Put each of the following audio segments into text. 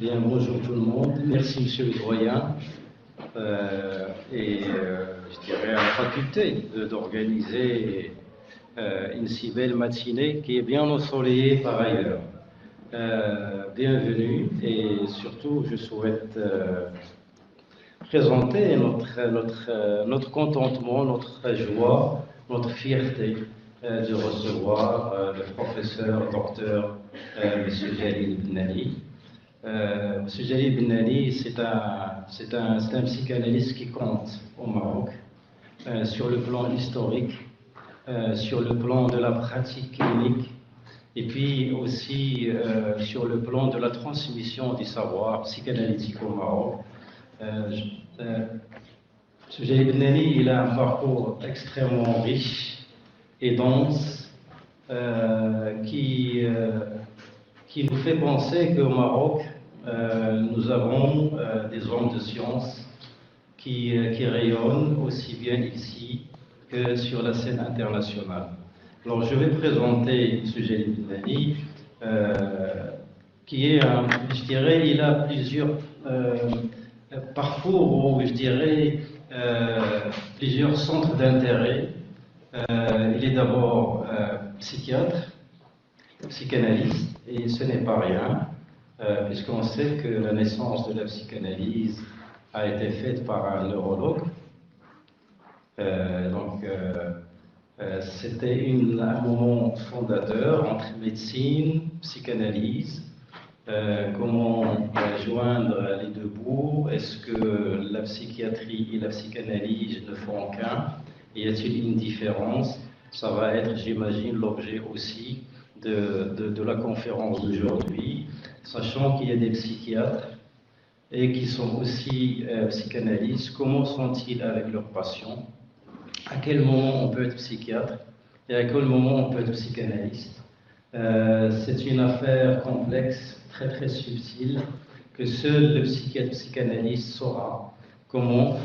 Bien, bonjour tout le monde. Merci, Monsieur le Doyen. Je dirais à la faculté d'organiser une si belle matinée qui est bien ensoleillée par ailleurs. Bienvenue et surtout, je souhaite présenter notre contentement, notre joie, notre fierté de recevoir le professeur, docteur M. Jalil Benali. M. Jalil Benali, c'est un psychanalyste qui compte au Maroc sur le plan historique, sur le plan de la pratique clinique et puis aussi sur le plan de la transmission du savoir psychanalytique au Maroc. M. Jalil Benali, il a un parcours extrêmement riche et dense qui nous fait penser qu'au Maroc, nous avons des hommes de science qui rayonnent aussi bien ici que sur la scène internationale. Alors, je vais présenter M. Jalil Benali, qui est, je dirais, il a plusieurs parcours, ou je dirais, plusieurs centres d'intérêt. Il est d'abord psychiatre, psychanalyste, et ce n'est pas rien, puisqu'on sait que la naissance de la psychanalyse a été faite par un neurologue. C'était un moment fondateur entre médecine, psychanalyse. Comment joindre les deux bouts? Est-ce que la psychiatrie et la psychanalyse ne font qu'un? Y a-t-il une différence? Ça va être, j'imagine, l'objet aussi de la conférence d'aujourd'hui, sachant qu'il y a des psychiatres et qui sont aussi psychanalystes. Comment sont-ils avec leurs patients? À quel moment on peut être psychiatre et à quel moment on peut être psychanalyste? C'est une affaire complexe, très très subtile, que seul le psychiatre psychanalyste saura comment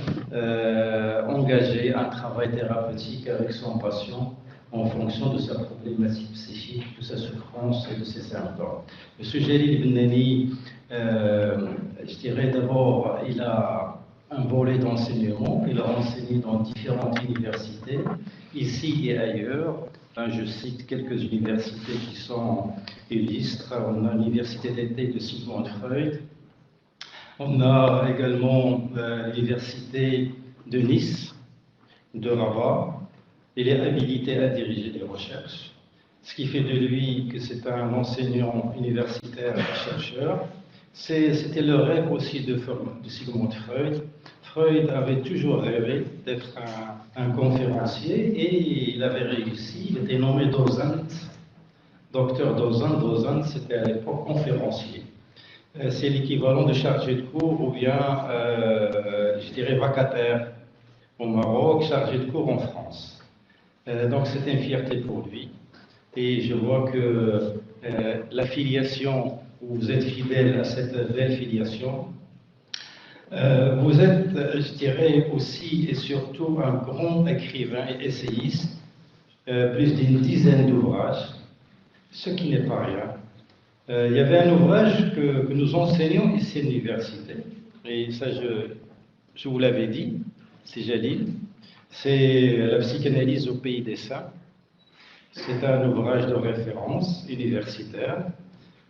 engager un travail thérapeutique avec son patient en fonction de sa problématique psychique, de sa souffrance et de ses symptômes. M. Jalil Benali, je dirais d'abord, il a un volet d'enseignement, il a enseigné dans différentes universités, ici et ailleurs. Là, je cite quelques universités qui sont illustres. On a l'université d'été de Sigmund Freud, on a également l'université de Nice, de Rabat. Il est habilité à diriger des recherches, ce qui fait de lui que c'est un enseignant universitaire et chercheur. C'était le rêve aussi de Sigmund Freud. Freud avait toujours rêvé d'être un conférencier et il avait réussi. Il était nommé Dozent, docteur Dozent. Dozent, c'était à l'époque conférencier. C'est l'équivalent de chargé de cours ou bien, je dirais, vacataire au Maroc, chargé de cours en France. Donc c'est une fierté pour lui. Et je vois que la filiation, vous êtes fidèle à cette belle filiation. Vous êtes, je dirais, aussi et surtout un grand écrivain et essayiste, plus d'une dizaine d'ouvrages, ce qui n'est pas rien. Il y avait un ouvrage que nous enseignons ici à l'université, et ça je vous l'avais dit, c'est Jalil, c'est La psychanalyse au pays des saints. C'est un ouvrage de référence universitaire.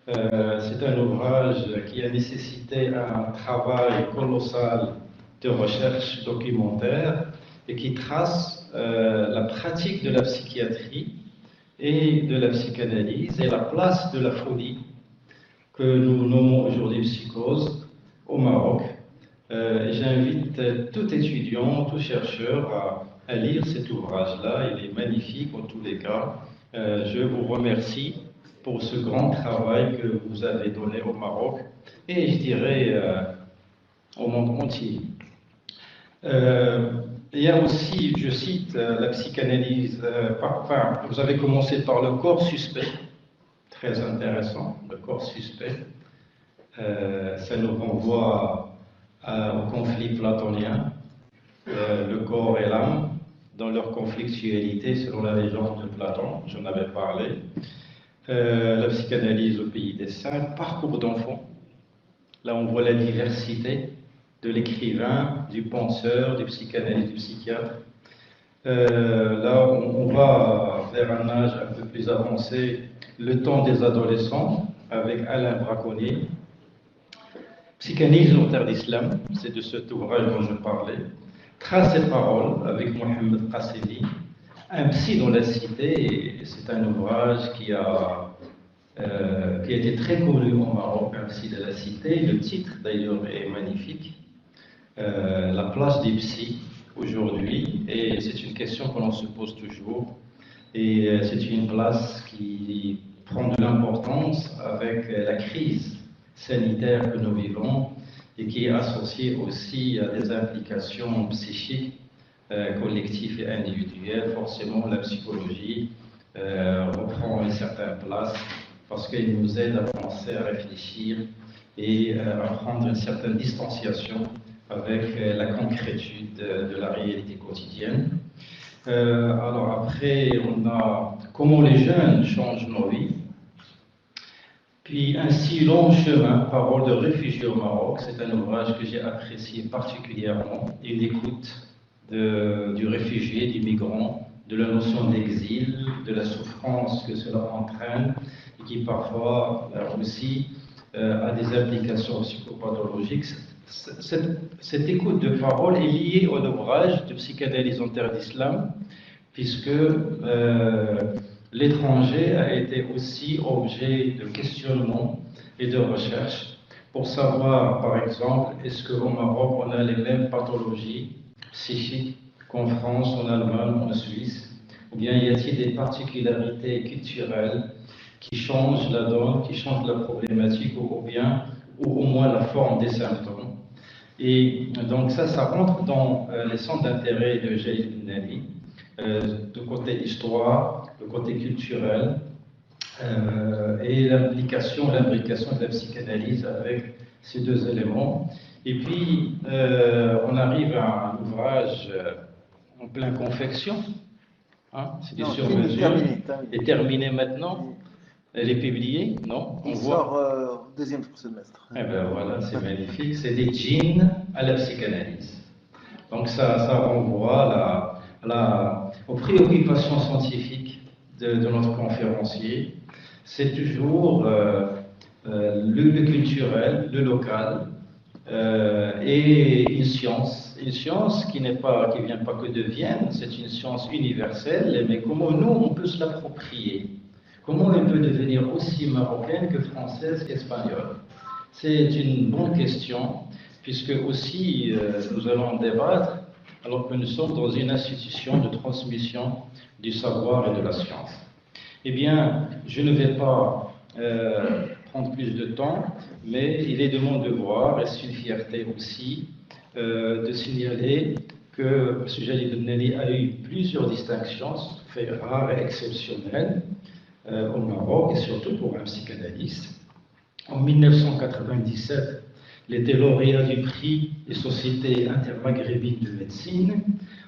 C'est un ouvrage qui a nécessité un travail colossal de recherche documentaire et qui trace la pratique de la psychiatrie et de la psychanalyse et la place de la folie que nous nommons aujourd'hui psychose au Maroc. J'invite tout étudiant, tout chercheur à lire cet ouvrage-là. Il est magnifique en tous les cas. Je vous remercie pour ce grand travail que vous avez donné au Maroc et je dirais au monde entier. Il y a aussi, je cite, la psychanalyse, vous avez commencé par le corps suspect, très intéressant, le corps suspect. Ça nous renvoie au conflit platonien, le corps et l'âme, dans leur conflictualité selon la légende de Platon, j'en avais parlé. La psychanalyse au pays des saints, parcours d'enfant. Là, on voit la diversité de l'écrivain, du penseur, du psychanalyste, du psychiatre. Là, on va vers un âge un peu plus avancé, le temps des adolescents, avec Alain Braconnier. Psychanalyse en terre d'islam, c'est de cet ouvrage dont je parlais. Traces et paroles, avec Mohamed Qassemi. Un psy dans la cité, c'est un ouvrage qui a été très connu au Maroc, un psy de la cité. Le titre, d'ailleurs, est magnifique. La place des psys aujourd'hui, et c'est une question que l'on se pose toujours, et c'est une place qui prend de l'importance avec la crise sanitaire que nous vivons et qui est associée aussi à des implications psychiques collectives et individuelles. Forcément, la psychologie reprend une certaine place parce qu'elle nous aide à penser, à réfléchir et à prendre une certaine distanciation avec la concrétude de la réalité quotidienne. Alors après, on a comment les jeunes changent nos vies. Puis un si long chemin, parole de réfugiés au Maroc, c'est un ouvrage que j'ai apprécié particulièrement. Une écoute du réfugié, du migrant, de la notion d'exil, de la souffrance que cela entraîne, et qui parfois aussi a des implications psychopathologiques. Cette écoute de parole est liée au ouvrage de psychanalyse en terre d'islam, puisque l'étranger a été aussi objet de questionnement et de recherche pour savoir, par exemple, est-ce qu'au Maroc, on a les mêmes pathologies psychiques qu'en France, en Allemagne, en Suisse, ou bien y a-t-il des particularités culturelles qui changent la donne, qui changent la problématique, ou bien, ou au moins la forme des symptômes. Et donc ça rentre dans les centres d'intérêt de Jalil Ibn le côté histoire, le côté culturel, et l'imbrication de la psychanalyse avec ces deux éléments. Et puis, on arrive à un ouvrage en pleine confection, hein, c'est du sur-mesure, est terminé maintenant. Elle est publiée, non? Il sort au deuxième semestre. Eh bien voilà, c'est magnifique. C'est des djinns à la psychanalyse. Donc ça renvoie aux préoccupations scientifiques de notre conférencier. C'est toujours le culturel, le local, et une science qui vient pas que de Vienne, c'est une science universelle, mais comment nous on peut se l'approprier? Comment elle peut devenir aussi marocaine que française qu'espagnole? C'est une bonne question, puisque aussi nous allons en débattre, alors que nous sommes dans une institution de transmission du savoir et de la science. Eh bien, je ne vais pas prendre plus de temps, mais il est de mon devoir, et c'est une fierté aussi, de signaler que M. Jalil Ibn a eu plusieurs distinctions, fait rares et exceptionnelles, au Maroc, et surtout pour un psychanalyste. En 1997, il était lauréat du prix des sociétés intermaghrébines de médecine.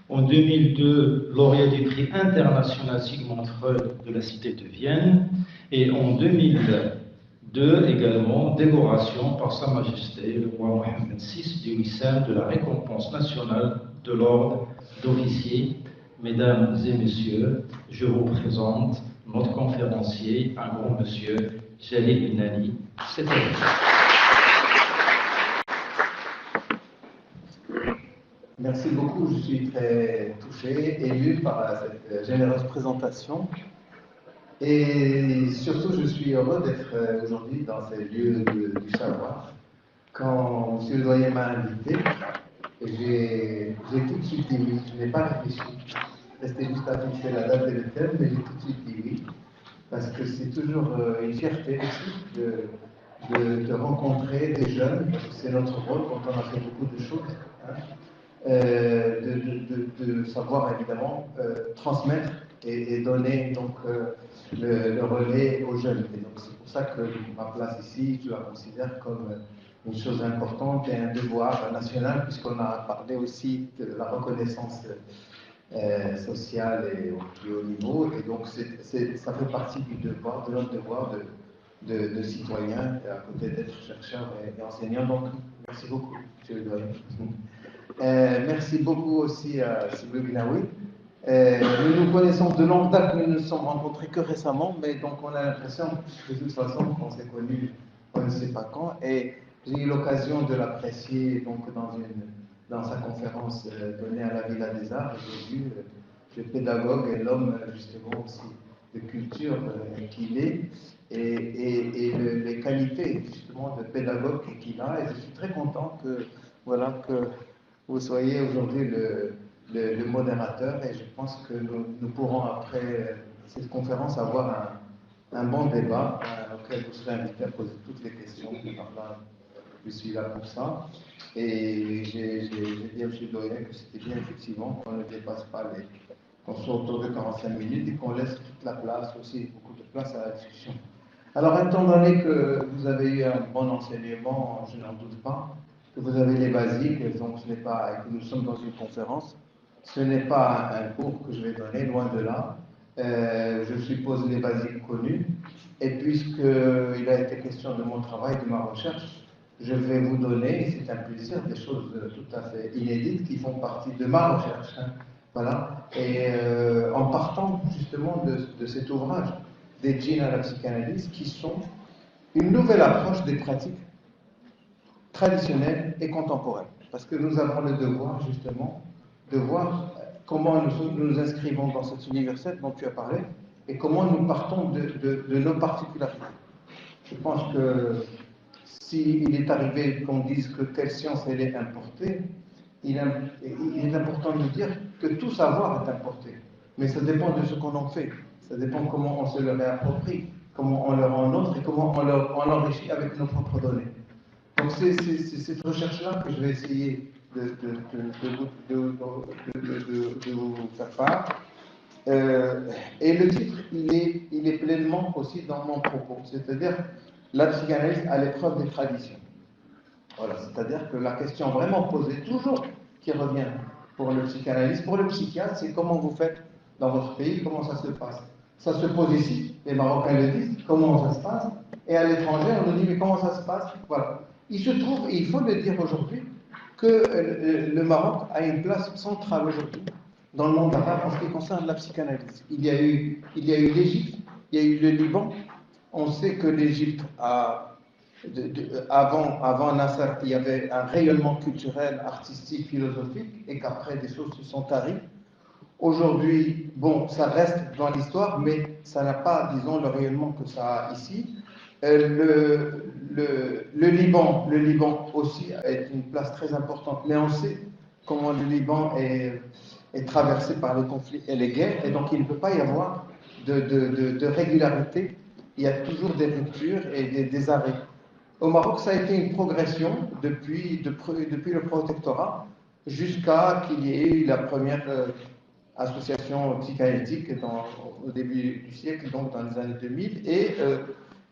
En 2002, lauréat du prix international Sigmund Freud de la cité de Vienne. Et en 2002 également, décoration par Sa Majesté le roi Mohammed VI du Wissam de la récompense nationale de l'ordre d'officier. Mesdames et messieurs, je vous présente notre conférencier, un grand monsieur, Jalil Ibn. C'est à vous. Merci beaucoup, je suis très touché, ému par cette généreuse présentation. Et surtout, je suis heureux d'être aujourd'hui dans ces lieux du savoir. Quand M. le doyen m'a invité, j'ai tout de suite dit oui, je n'ai pas réfléchi. Restait juste à fixer la date et le thème, mais j'ai tout de suite dit oui. Parce que c'est toujours une fierté aussi de rencontrer des jeunes, parce que c'est notre rôle quand on a fait beaucoup de choses, hein, de savoir évidemment transmettre et donner donc le relais aux jeunes. Et donc c'est pour ça que ma place ici, je la considère comme une chose importante et un devoir national, puisqu'on a parlé aussi de la reconnaissance sociale et au plus haut niveau, et donc ça fait partie du devoir, de notre devoir de citoyen, à côté d'être chercheur et enseignant. Donc, merci beaucoup, M. le doyen. Merci beaucoup aussi à Sylvie Gnaoui. Nous nous connaissons de longue date, nous ne nous sommes rencontrés que récemment, mais donc on a l'impression de toute façon qu'on s'est connus on ne sait pas quand. Et j'ai eu l'occasion de l'apprécier donc dans sa conférence donnée à la Villa des Arts. J'ai vu le pédagogue et l'homme justement aussi de culture qu'il est et les qualités justement de pédagogue qu'il a. Et je suis très content que voilà que vous soyez aujourd'hui le modérateur et je pense que nous pourrons après cette conférence avoir un bon débat auquel vous serez invité à poser toutes les questions. Alors là, je suis là pour ça. Et j'ai dit à M. Doyen que c'était bien effectivement qu'on ne dépasse pas qu'on soit autour de 45 minutes et qu'on laisse toute la place aussi, beaucoup de place à la discussion. Alors, étant donné que vous avez eu un bon enseignement, je n'en doute pas, que vous avez les basiques, donc ce n'est pas, et que nous sommes dans une conférence, ce n'est pas un cours que je vais donner, loin de là. Je suppose les basiques connus, et puisqu'il a été question de mon travail, de ma recherche, je vais vous donner, c'est un plaisir, des choses tout à fait inédites qui font partie de ma recherche. Voilà. Et en partant justement de cet ouvrage, des djinns à la psychanalyse, qui sont une nouvelle approche des pratiques traditionnelles et contemporaines. Parce que nous avons le devoir, justement, de voir comment nous inscrivons dans cet universel dont tu as parlé et comment nous partons de nos particularités. Je pense que s'il est arrivé qu'on dise que telle science elle est importée, il est important de dire que tout savoir est importé. Mais ça dépend de ce qu'on en fait. Ça dépend comment on se le réapproprie, comment on le rend nôtre et comment on l'enrichit avec nos propres données. Donc c'est cette recherche-là que je vais essayer de vous faire part. Et le titre, il est pleinement aussi dans mon propos, c'est-à-dire la psychanalyse à l'épreuve des traditions. Voilà, c'est-à-dire que la question vraiment posée toujours qui revient pour le psychanalyste, pour le psychiatre, c'est comment vous faites dans votre pays, comment ça se passe. Ça se pose ici, les Marocains le disent, comment ça se passe, et à l'étranger, on nous dit, mais comment ça se passe. Voilà. Il se trouve, et il faut le dire aujourd'hui, que le Maroc a une place centrale aujourd'hui dans le monde arabe en ce qui concerne la psychanalyse. Il y a eu l'Égypte, il y a eu le Liban. On sait que l'Égypte avant Nasser, il y avait un rayonnement culturel, artistique, philosophique, et qu'après des choses se sont taries. Aujourd'hui, bon, ça reste dans l'histoire, mais ça n'a pas, disons, le rayonnement que ça a ici. Le Liban aussi est une place très importante, mais on sait comment le Liban est traversé par les conflits et les guerres, et donc il ne peut pas y avoir de régularité. Il y a toujours des ruptures et des arrêts. Au Maroc, ça a été une progression depuis le protectorat jusqu'à qu'il y ait eu la première association psychanalytique au début du siècle, donc dans les années 2000,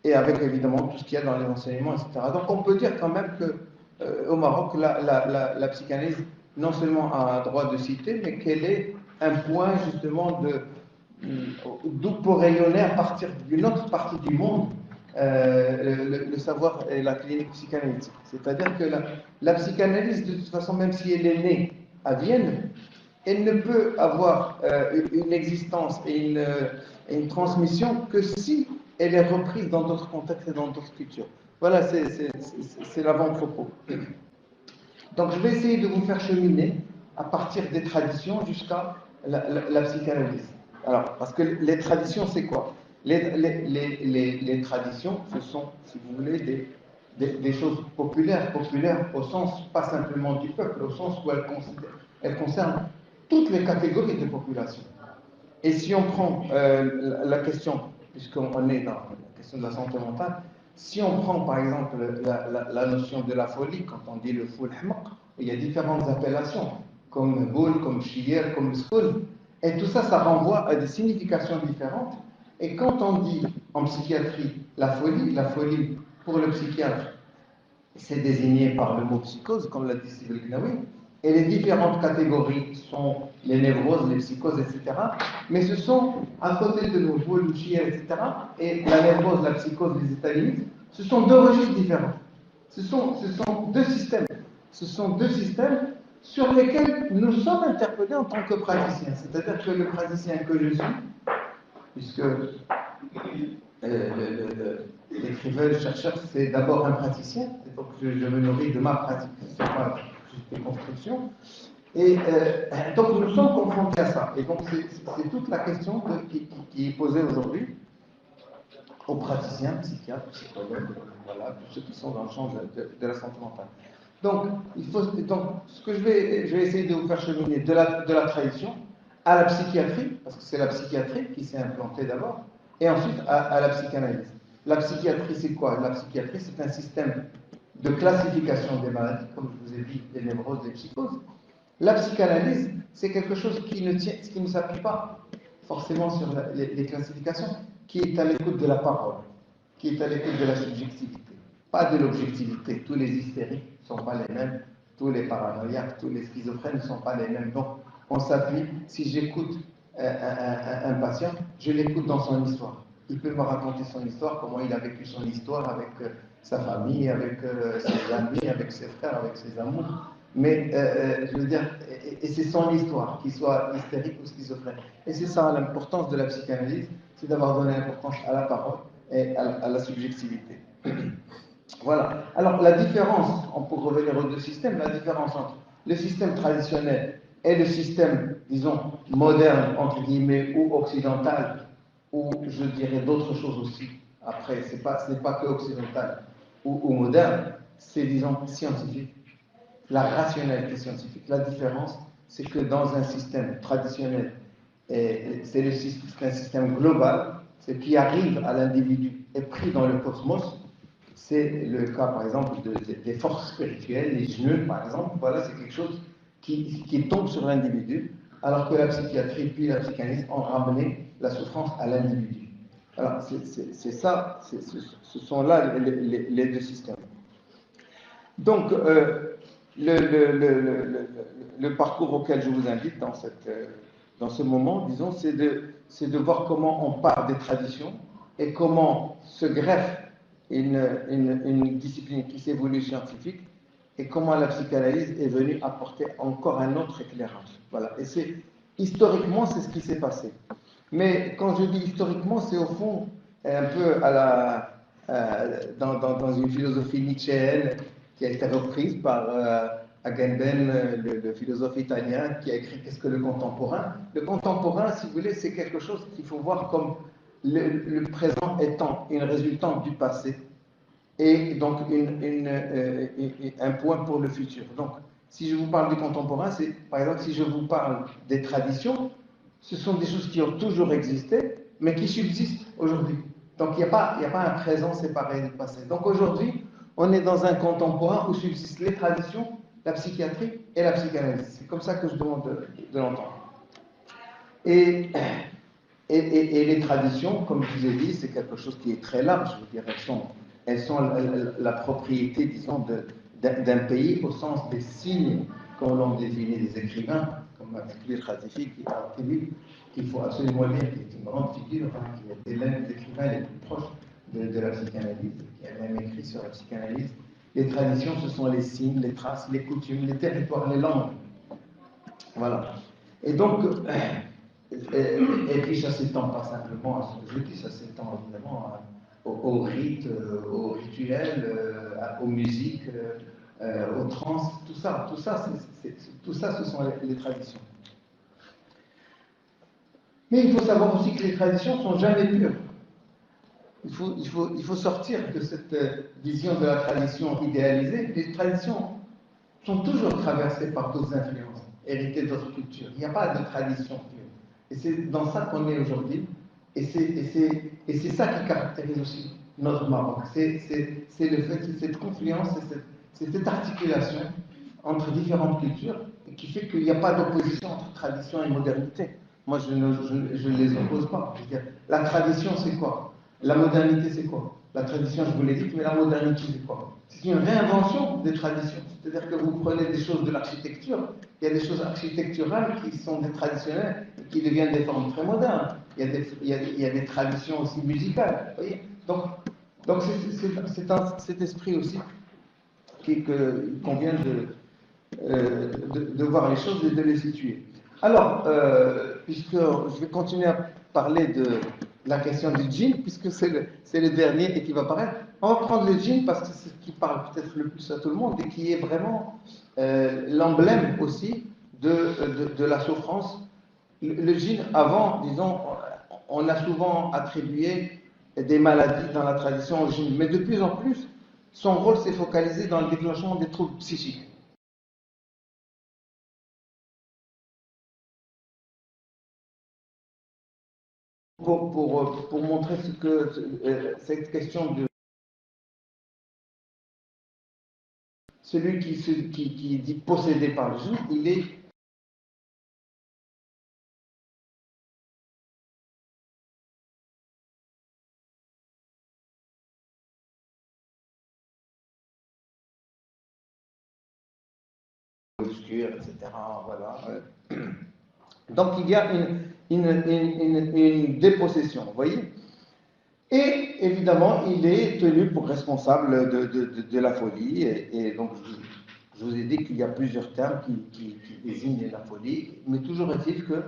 et avec évidemment tout ce qu'il y a dans les enseignements, etc. Donc on peut dire quand même qu'au Maroc, la psychanalyse non seulement a un droit de citer, mais qu'elle est un point justement d'où peut rayonner à partir d'une autre partie du monde le savoir et la clinique psychanalytique. C'est-à-dire que la psychanalyse, de toute façon, même si elle est née à Vienne, elle ne peut avoir une existence et une transmission que si elle est reprise dans d'autres contextes et dans d'autres cultures. Voilà, c'est l'avant-propos. Donc je vais essayer de vous faire cheminer à partir des traditions jusqu'à la psychanalyse. Alors, parce que les traditions, c'est quoi ? Les traditions, ce sont, si vous voulez, des choses populaires au sens, pas simplement du peuple, au sens où elles concernent toutes les catégories de population. Et si on prend la question, puisqu'on est dans la question de la santé mentale, si on prend par exemple la notion de la folie, quand on dit le foul hmaq, il y a différentes appellations, comme boule, comme shir, comme skoul, et tout ça, ça renvoie à des significations différentes. Et quand on dit en psychiatrie la folie pour le psychiatre, c'est désigné par le mot psychose, comme l'a dit Sylvie Gnaoui, Et les différentes catégories sont les névroses, les psychoses, etc. Mais ce sont, à côté de nos jouets, etc., et la névrose, la psychose, les états limites, ce sont deux registres différents. Ce sont deux systèmes. Ce sont deux systèmes sur lesquels nous sommes interpellés en tant que praticiens. C'est-à-dire que le praticien que je suis, puisque l'écrivain, le chercheur, c'est d'abord un praticien, et donc je me nourris de ma pratique, c'est pas juste des constructions. Et donc nous sommes confrontés à ça. Et donc c'est toute la question qui est posée aujourd'hui aux praticiens, psychiatres, psychologues, voilà, tous ceux qui sont dans le champ de la santé mentale. Donc, ce que je vais essayer de vous faire cheminer de la tradition à la psychiatrie, parce que c'est la psychiatrie qui s'est implantée d'abord, et ensuite à la psychanalyse. La psychiatrie, c'est quoi? La psychiatrie, c'est un système de classification des maladies, comme je vous ai dit, des névroses, des psychoses. La psychanalyse, c'est quelque chose qui ne s'appuie pas forcément sur les classifications, qui est à l'écoute de la parole, qui est à l'écoute de la subjectivité, pas de l'objectivité. Tous les hystériques ne sont pas les mêmes, tous les paranoïaques, tous les schizophrènes ne sont pas les mêmes. Donc, on s'appuie, si j'écoute un patient, je l'écoute dans son histoire. Il peut me raconter son histoire, comment il a vécu son histoire avec sa famille, avec ses amis, avec ses frères, avec ses amours. Mais, je veux dire, et c'est son histoire, qu'il soit hystérique ou schizophrène. Et c'est ça l'importance de la psychanalyse, c'est d'avoir donné l'importance à la parole et à la subjectivité. Voilà. Alors, la différence, pour revenir aux deux systèmes, la différence entre le système traditionnel et le système, disons, moderne, entre guillemets, ou occidental, ou je dirais d'autres choses aussi, après, ce n'est pas que occidental ou moderne, c'est, disons, scientifique. La rationalité scientifique. La différence, c'est que dans un système traditionnel, c'est un système global, ce qui arrive à l'individu est pris dans le cosmos. C'est le cas, par exemple, des forces spirituelles, les jeux, par exemple. Voilà, c'est quelque chose qui tombe sur l'individu, alors que la psychiatrie puis la psychanalyse ont ramené la souffrance à l'individu. Alors, c'est ça, ce sont là les deux systèmes. Donc, le parcours auquel je vous invite dans ce moment, disons, c'est de voir comment on part des traditions et comment se greffe une discipline qui s'évolue scientifique et comment la psychanalyse est venue apporter encore un autre éclairage. Voilà. Et historiquement, c'est ce qui s'est passé. Mais quand je dis historiquement, c'est au fond un peu dans une philosophie nietzschéenne qui a été reprise par Agamben, le philosophe italien, qui a écrit Qu'est-ce que le contemporain? Le contemporain, si vous voulez, c'est quelque chose qu'il faut voir comme le présent étant une résultante du passé et donc un point pour le futur. Donc, si je vous parle du contemporain, c'est par exemple si je vous parle des traditions, ce sont des choses qui ont toujours existé, mais qui subsistent aujourd'hui. Donc, il n'y a pas un présent séparé du passé. Donc, aujourd'hui, on est dans un contemporain où subsistent les traditions, la psychiatrie et la psychanalyse. C'est comme ça que je demande de l'entendre. Et les traditions, comme je vous ai dit, c'est quelque chose qui est très large. Je veux dire, elles sont la propriété, disons, d'un pays au sens des signes qu'on l'on définit des écrivains, comme Abdelkrim Khatifi, qu'il faut absolument lire, qui est une grande figure, qui était l'un des écrivains les plus proches de la psychanalyse, qui a même écrit sur la psychanalyse. Les traditions, ce sont les signes, les traces, les coutumes, les territoires, les langues. Voilà. Et donc, et puis ça s'étend pas simplement à ce que je dis, ça s'étend évidemment aux rites, aux rituels, aux musiques, aux trans, tout ça, ce sont les traditions. Mais il faut savoir aussi que les traditions ne sont jamais pures. Il faut sortir de cette vision de la tradition idéalisée. Les traditions sont toujours traversées par d'autres influences, héritées d'autres cultures. Il n'y a pas de tradition pure. Et c'est dans ça qu'on est aujourd'hui. Et c'est ça qui caractérise aussi notre Maroc. C'est le fait, c'est cette confluence, c'est cette articulation entre différentes cultures et qui fait qu'il n'y a pas d'opposition entre tradition et modernité. Moi, je ne les oppose pas. Je veux dire, la tradition, c'est quoi? La modernité, c'est quoi? La tradition, je vous l'ai dit, mais la modernité, c'est quoi? C'est une réinvention des traditions. C'est-à-dire que vous prenez des choses de l'architecture, il y a des choses architecturales qui sont des traditionnelles et qui deviennent des formes très modernes. Il y a des traditions aussi musicales. Vous voyez, donc c'est cet esprit aussi qu'il convient de voir les choses et de les situer. Alors, puisque je vais continuer à parler de la question du djinn, puisque c'est le dernier et qui va paraître, on va prendre le djinn parce que c'est ce qui parle peut-être le plus à tout le monde et qui est vraiment l'emblème aussi de la souffrance. Le djinn, avant, disons, on a souvent attribué des maladies dans la tradition au djinn, mais de plus en plus, son rôle s'est focalisé dans le déclenchement des troubles psychiques. Pour montrer ce que cette question de celui qui dit possédé par le djinn, il est obscur, etc. Voilà. Donc il y a une dépossession, vous voyez. Et évidemment, il est tenu pour responsable de la folie. Et donc, je vous ai dit qu'il y a plusieurs termes qui désignent la folie, mais toujours est-il que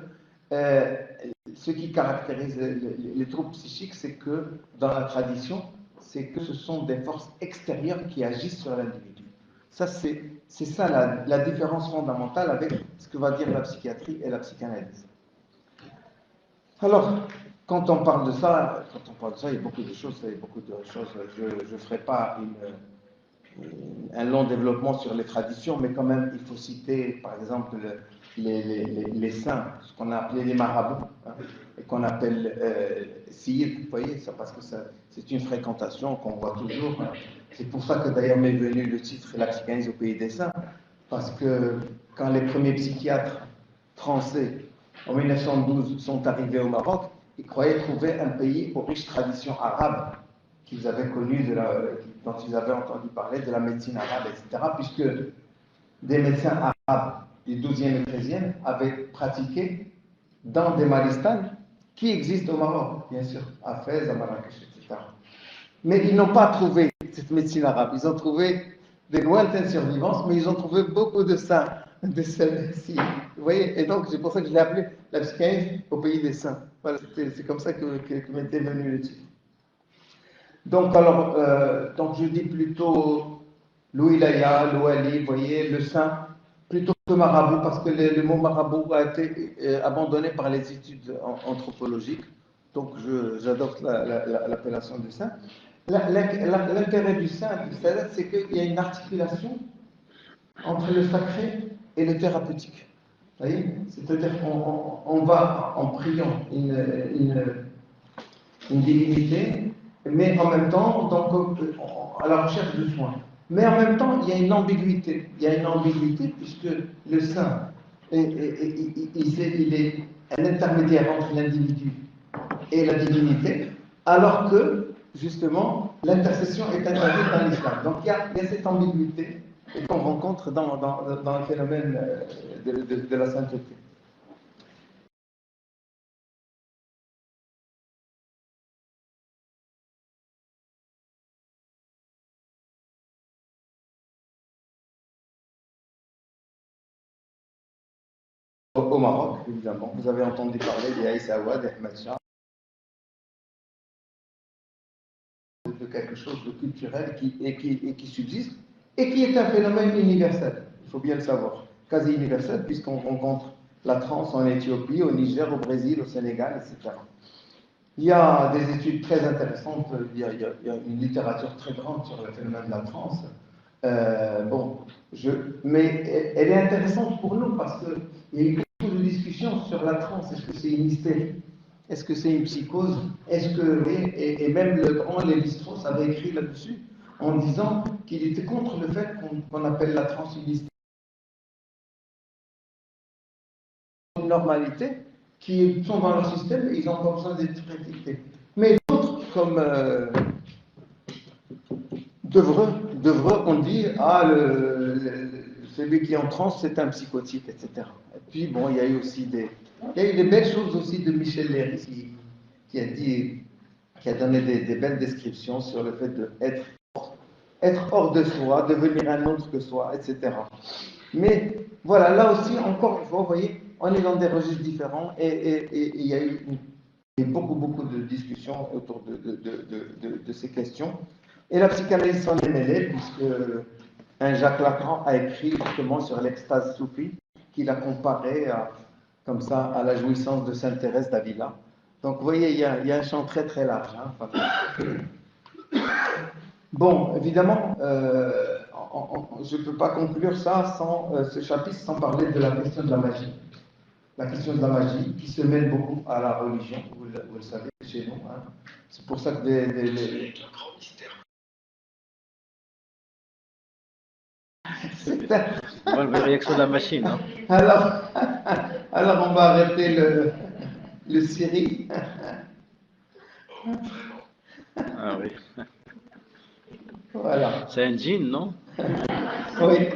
ce qui caractérise les troubles psychiques, c'est que dans la tradition, c'est que ce sont des forces extérieures qui agissent sur l'individu. Ça, c'est ça la différence fondamentale avec ce que va dire la psychiatrie et la psychanalyse. Alors, quand on parle de ça, il y a beaucoup de choses. Je ne ferai pas un long développement sur les traditions, mais quand même, il faut citer, par exemple, les saints, ce qu'on a appelé les marabouts, hein, et qu'on appelle Siyid, vous voyez, ça, parce que c'est une fréquentation qu'on voit toujours. Hein. C'est pour ça que d'ailleurs m'est venu le titre La psychanalyse au pays des saints, parce que quand les premiers psychiatres français, en 1912, sont arrivés au Maroc, ils croyaient trouver un pays aux riches traditions arabes qu'ils avaient connues, dont ils avaient entendu parler, de la médecine arabe, etc., puisque des médecins arabes du 12e et 13e avaient pratiqué dans des malistans qui existent au Maroc, bien sûr, à Fès, à Marrakech, etc. Mais ils n'ont pas trouvé cette médecine arabe, ils ont trouvé des lointaines survivances, mais ils ont trouvé beaucoup de saints, de celles-ci. Vous voyez, et donc c'est pour ça que je l'ai appelé la psychanalyse au pays des saints. Voilà, c'est comme ça que m'était venu le titre. Donc alors, donc je dis plutôt l'ouilaya, l'ouali, vous voyez, le saint, plutôt que marabout, parce que le mot marabout a été abandonné par les études anthropologiques. Donc j'adopte l'appellation de saint. L'intérêt du saint, c'est qu'il y a une articulation entre le sacré et le thérapeutique. Vous voyez, c'est-à-dire qu'on va en priant une divinité, mais en même temps, donc, à la recherche de soins. Mais en même temps, il y a une ambiguïté. Il y a une ambiguïté puisque le saint, il est un intermédiaire entre l'individu et la divinité, alors que, justement, l'intercession est interdite dans l'islam. Donc il y a cette ambiguïté qu'on rencontre dans le phénomène de la sainteté. Au Maroc, évidemment, vous avez entendu parler d'Aïssa d'Ahmed Shah, de quelque chose de culturel qui subsiste et qui est un phénomène universel, il faut bien le savoir, quasi universel, puisqu'on rencontre la transe en Éthiopie, au Niger, au Brésil, au Sénégal, etc. Il y a des études très intéressantes, il y a une littérature très grande sur le phénomène de la transe. Mais elle est intéressante pour nous parce qu'il y a eu beaucoup de discussions sur la transe. Est-ce que c'est une hystérie? Est-ce que c'est une psychose? Et même le grand Lévi-Strauss avait écrit là-dessus en disant qu'il était contre le fait qu'on appelle la transe une hystérie. Une normalité qui sont dans leur système et ils n'ont pas besoin d'être critiqués. Mais d'autres, comme D'Evreux, on dit, celui qui est en transe, c'est un psychotique, etc. Et puis, bon, il y a eu des belles choses aussi de Michel Léry qui a dit, qui a donné des belles descriptions sur le fait d'être être hors de soi, devenir un autre que soi, etc. Mais voilà, là aussi, encore une fois, vous voyez, on est dans des registres différents et il y a eu beaucoup de discussions autour de ces questions. Et la psychanalyse s'en est mêlée, puisque un Jacques Lacan a écrit justement sur l'extase soufie, qu'il a comparé comme ça à la jouissance de Sainte Thérèse d'Avila. Donc vous voyez, il y a un champ très très large. Hein. Bon, évidemment, je ne peux pas conclure ça ce chapitre sans parler de la question de la magie. La question de la magie qui se mêle beaucoup à la religion, vous le savez chez nous. Hein. C'est pour ça que Bonne réaction de la machine. Hein. Alors, on va arrêter le Syrie. Ah oui. Voilà. C'est un djinn, non? Oui.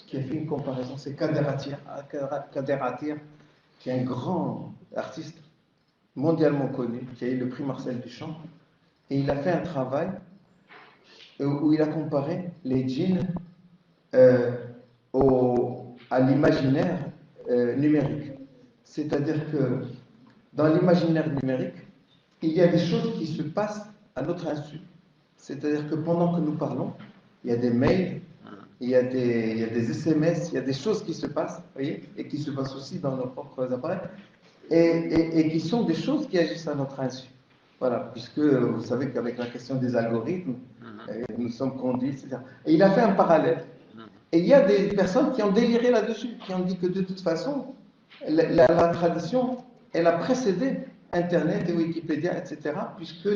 Qui a fait une comparaison, c'est Kader Attia, qui est un grand artiste mondialement connu, qui a eu le prix Marcel Duchamp, et il a fait un travail où il a comparé les djinns à l'imaginaire numérique. C'est-à-dire que dans l'imaginaire numérique, il y a des choses qui se passent à notre insu. C'est-à-dire que pendant que nous parlons, il y a des mails, il y a des SMS, il y a des choses qui se passent, voyez, et qui se passent aussi dans nos propres appareils, et qui sont des choses qui agissent à notre insu. Voilà, puisque vous savez qu'avec la question des algorithmes, nous sommes conduits, etc. Et il a fait un parallèle. Et il y a des personnes qui ont déliré là-dessus, qui ont dit que de toute façon, la tradition, elle a précédé Internet et Wikipédia, etc., puisque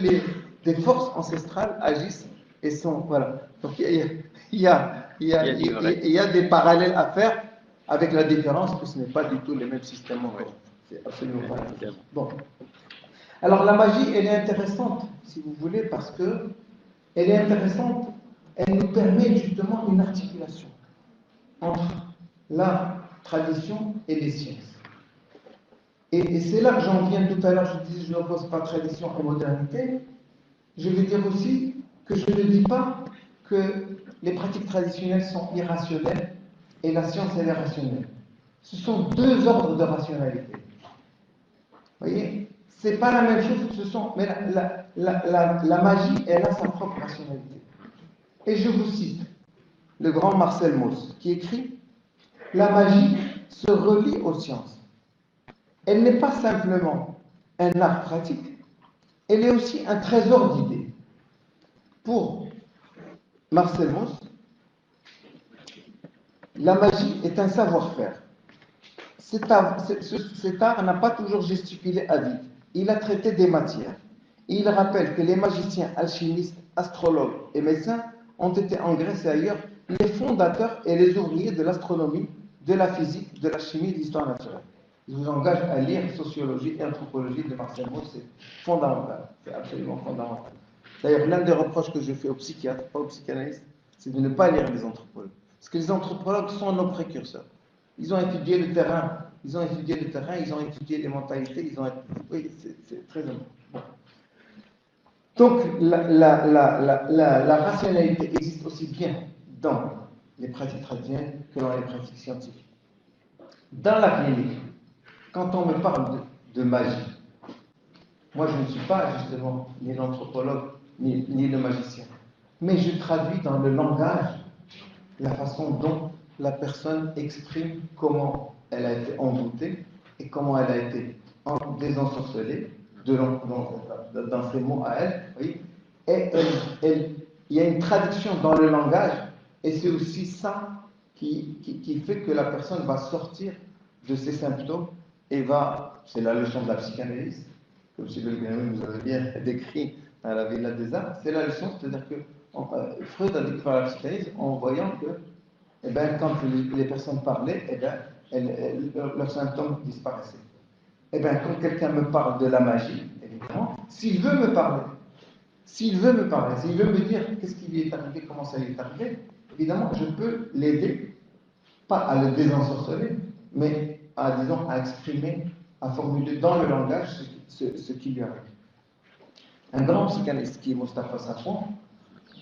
des forces ancestrales agissent et sont... Voilà. Donc il y a des parallèles à faire, avec la différence que ce n'est pas du tout les mêmes systèmes encore. C'est absolument pas la même chose. Bon. Alors la magie, elle est intéressante, si vous voulez, parce que elle est intéressante, elle nous permet justement une articulation entre la tradition et les sciences. Et c'est là que j'en viens tout à l'heure, je disais, je n'oppose pas tradition et modernité. Je veux dire aussi que je ne dis pas que les pratiques traditionnelles sont irrationnelles et la science, elle est rationnelle. Ce sont deux ordres de rationalité. Vous voyez, c'est pas la même chose, mais la magie, elle a sa propre rationalité. Et je vous cite le grand Marcel Mauss, qui écrit « La magie se relie aux sciences. Elle n'est pas simplement un art pratique, elle est aussi un trésor d'idées. » Pour Marcel Mauss, la magie est un savoir-faire. Cet art n'a pas toujours gesticulé à vide. Il a traité des matières. Il rappelle que les magiciens, alchimistes, astrologues et médecins ont été en Grèce et ailleurs les fondateurs et les ouvriers de l'astronomie, de la physique, de la chimie, de l'histoire naturelle. Je vous engage à lire Sociologie et Anthropologie de Marcel Mauss, c'est fondamental, c'est absolument fondamental. D'ailleurs, l'un des reproches que je fais aux psychiatres, pas aux psychanalystes, c'est de ne pas lire les anthropologues. Parce que les anthropologues sont nos précurseurs. Ils ont étudié le terrain, ils ont étudié les mentalités, oui, c'est très important. Bon. Donc, la rationalité existe aussi bien dans les pratiques traditionnelles que dans les pratiques scientifiques. Dans la clinique, quand on me parle de magie, moi je ne suis pas justement ni l'anthropologue ni le magicien, mais je traduis dans le langage la façon dont la personne exprime comment elle a été envoûtée et comment elle a été désensorcelée dans ses mots à elle. Oui. Et il y a une traduction dans le langage, et c'est aussi ça qui fait que la personne va sortir de ses symptômes et c'est la leçon de la psychanalyse, comme si vous avez bien décrit à la Villa des Arts, c'est la leçon, c'est-à-dire que Freud a découvert la psychanalyse en voyant que quand les personnes parlaient, leurs symptômes disparaissaient. Eh bien, quand quelqu'un me parle de la magie, évidemment, s'il veut me parler, s'il veut me dire qu'est-ce qui lui est arrivé, comment ça lui est arrivé, évidemment, je peux l'aider, pas à le désensorceler, mais disons, à exprimer, à formuler dans le langage ce qui lui arrive. Un grand psychanalyste qui est Mostafa Safwan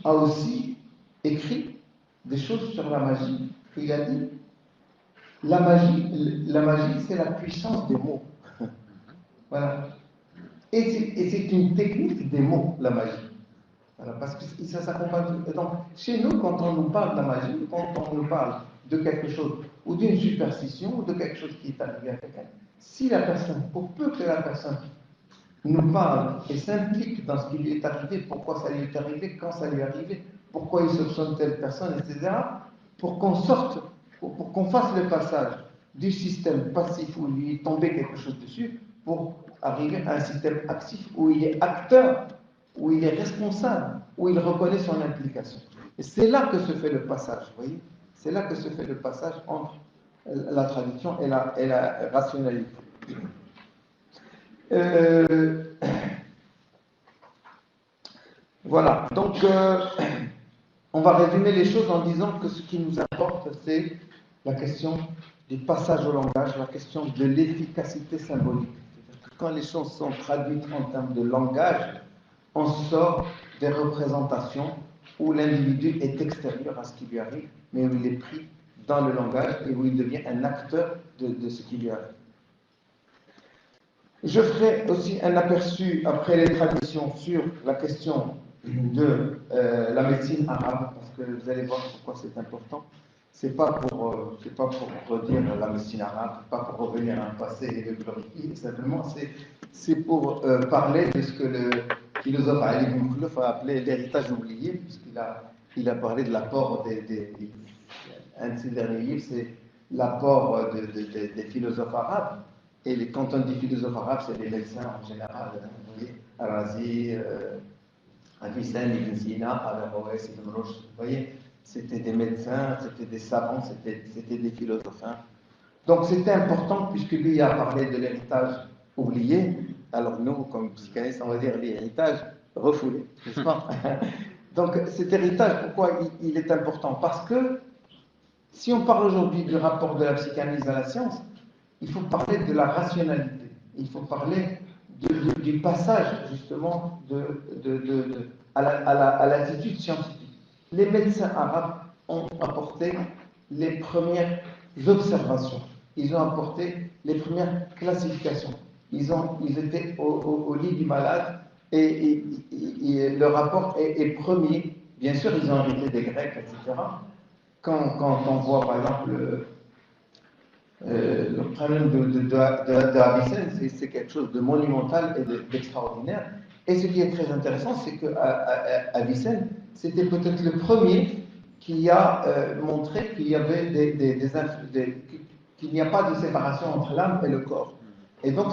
a aussi écrit des choses sur la magie. Il a dit la magie, c'est la puissance des mots. Voilà. Et c'est une technique des mots, la magie. Voilà, parce que ça s'accompagne. Donc, chez nous, quand on nous parle de la magie, quand on nous parle de quelque chose, ou d'une superstition, ou de quelque chose qui est arrivé à quelqu'un, si la personne, pour peu que la personne nous parle et s'implique dans ce qui lui est arrivé, pourquoi ça lui est arrivé, quand ça lui est arrivé, pourquoi il soupçonne telle personne, etc., pour qu'on sorte, pour qu'on fasse le passage du système passif où il est tombé quelque chose dessus, pour arriver à un système actif où il est acteur, où il est responsable, où il reconnaît son implication. Et c'est là que se fait le passage, vous voyez. C'est là que se fait le passage entre la tradition et la rationalité. Voilà, donc on va résumer les choses en disant que ce qui nous importe, c'est la question du passage au langage, la question de l'efficacité symbolique. Quand les choses sont traduites en termes de langage, on sort des représentations où l'individu est extérieur à ce qui lui arrive, mais où il est pris dans le langage et où il devient un acteur de ce qui lui arrive. Je ferai aussi un aperçu, après les traditions, sur la question de la médecine arabe, parce que vous allez voir pourquoi c'est important. C'est pas pour redire la médecine arabe, pas pour revenir à un passé et le glorifier, simplement c'est pour parler de ce que le philosophe Ali ibn Khlouf a appelé l'héritage oublié, puisqu'il a parlé de l'apport un de ses derniers livres, c'est l'apport des philosophes arabes. Et quand on dit philosophes arabes, c'est les médecins en général. Vous voyez, Al-Razi, Avicenne, Ibn Sina, Averroès, Ibn Rushd. Vous voyez, c'était des médecins, c'était des savants, c'était des philosophes. Donc c'était important, puisque lui a parlé de l'héritage oublié. Alors nous, comme psychanalystes, on va dire l'héritage refoulé, n'est-ce pas? Donc cet héritage, pourquoi il est important? Parce que si on parle aujourd'hui du rapport de la psychanalyse à la science, il faut parler de la rationalité. Il faut parler du passage, justement, à l'attitude scientifique. Les médecins arabes ont apporté les premières observations. Ils ont apporté les premières classifications. Ils étaient au lit du malade et le rapport est premier. Bien sûr, ils ont hérité des Grecs, etc. Quand on voit, par exemple, le problème de Avicenne, c'est quelque chose de monumental et d'extraordinaire. Et ce qui est très intéressant, c'est qu'Avicenne, c'était peut-être le premier qui a montré qu'il y avait qu'il n'y a pas de séparation entre l'âme et le corps. Et donc,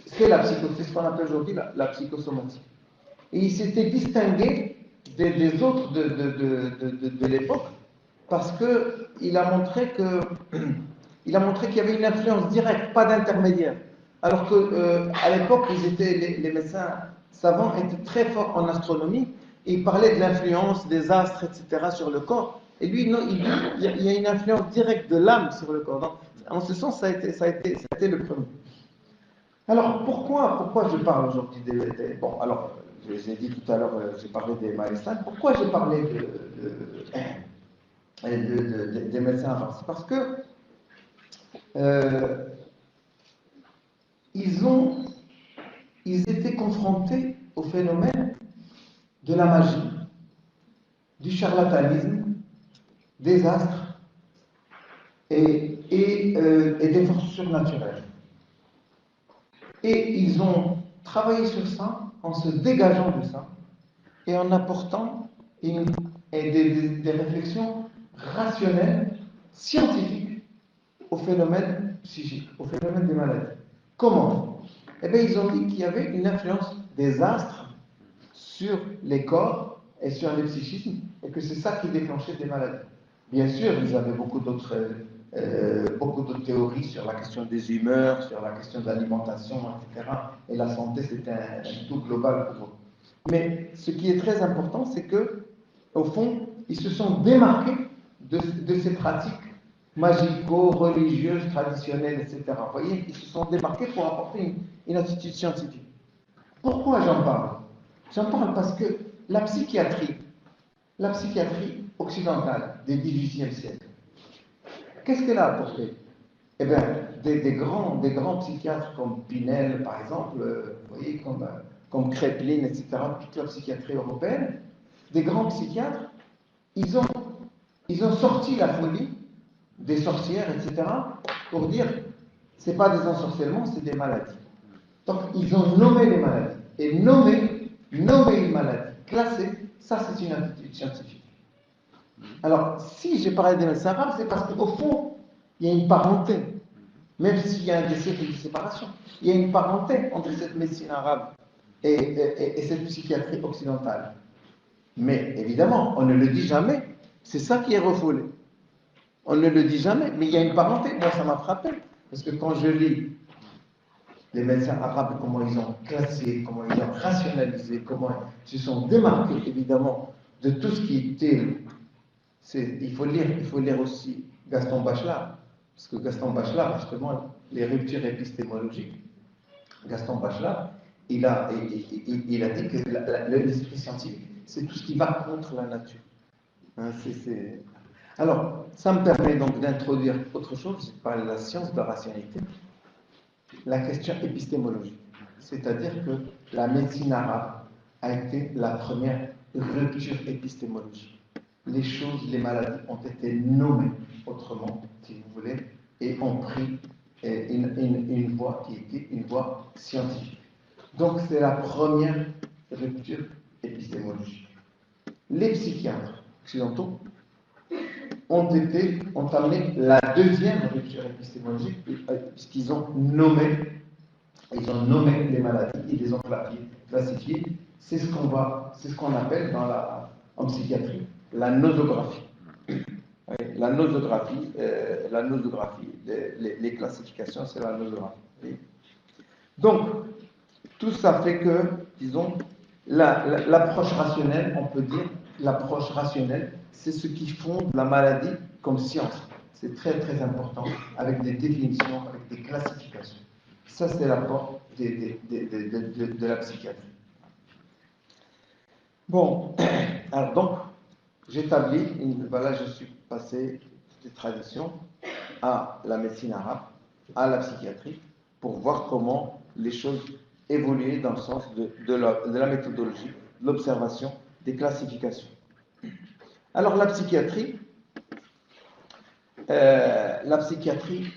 c'est ce qu'on appelle aujourd'hui la psychosomatique. Et il s'était distingué des autres de l'époque parce qu'il a montré qu'il y avait une influence directe, pas d'intermédiaire. Alors qu'à l'époque, les médecins savants étaient très forts en astronomie et ils parlaient de l'influence des astres, etc., sur le corps. Et lui, non, il dit il y a une influence directe de l'âme sur le corps. Donc, en ce sens, ça a été le premier. Alors, pourquoi je parle aujourd'hui bon, alors, j'ai dit tout à l'heure, j'ai parlé des Maïstans. Pourquoi j'ai parlé des médecins avant? C'est parce que ils étaient confrontés au phénomène de la magie, du charlatanisme, des astres et des forces surnaturelles. Et ils ont travaillé sur ça en se dégageant de ça et en apportant des réflexions rationnelles, scientifiques au phénomène psychique, au phénomène des maladies. Comment? Eh bien, ils ont dit qu'il y avait une influence des astres sur les corps et sur les psychismes, et que c'est ça qui déclenchait des maladies. Bien sûr, ils avaient beaucoup d'autres beaucoup de théories sur la question des humeurs, sur la question de l'alimentation, etc. Et la santé, c'est un tout global pour eux. Mais ce qui est très important, c'est que, au fond, ils se sont démarqués de ces pratiques magico-religieuses, traditionnelles, etc. Vous voyez, ils se sont démarqués pour apporter une attitude scientifique. Pourquoi j'en parle? J'en parle parce que la psychiatrie occidentale des XVIIIe siècle, qu'est-ce qu'elle a apporté? Eh bien, des grands psychiatres comme Pinel, par exemple, vous voyez, comme Kraepelin, etc., toute la psychiatrie européenne, des grands psychiatres, ils ont sorti la folie des sorcières, etc., pour dire, c'est pas des ensorcellements, c'est des maladies. Donc, ils ont nommé les maladies. Et nommer une maladie, classer, ça c'est une attitude scientifique. Alors, si j'ai parlé des médecins arabes, c'est parce qu'au fond, il y a une parenté. Même s'il y a un siècles de séparation, il y a une parenté entre cette médecine arabe et cette psychiatrie occidentale. Mais évidemment, on ne le dit jamais. C'est ça qui est refoulé. On ne le dit jamais, mais il y a une parenté. Moi, ça m'a frappé. Parce que quand je lis les médecins arabes, comment ils ont classé, comment ils ont rationalisé, comment ils se sont démarqués, évidemment, de tout ce qui était... Il faut lire aussi Gaston Bachelard. Parce que Gaston Bachelard, justement, les ruptures épistémologiques, Gaston Bachelard, il a dit que l'esprit scientifique, c'est tout ce qui va contre la nature. Hein, Alors, ça me permet donc d'introduire autre chose, je parle de la science de la rationalité, la question épistémologique. C'est-à-dire que la médecine arabe a été la première rupture épistémologique. Les choses, les maladies ont été nommées autrement, si vous voulez, et ont pris une voie qui était une voie scientifique. Donc c'est la première rupture épistémologique. Les psychiatres occidentaux ont amené la deuxième rupture épistémologique, puisqu'ils ont nommé les maladies, ils les ont classifiées. C'est ce qu'on appelle en psychiatrie la nosographie. Oui, la nosographie, les classifications, c'est la nosographie. Oui. Donc, tout ça fait que, disons, l'approche rationnelle, on peut dire, l'approche rationnelle, c'est ce qui fonde la maladie comme science. C'est très très important, avec des définitions, avec des classifications. Ça, c'est l'apport de la psychiatrie. Bon, alors donc, j'établis, voilà, je suis passé des traditions à la médecine arabe, à la psychiatrie, pour voir comment les choses évoluaient dans le sens de la méthodologie, de l'observation, des classifications. Alors la psychiatrie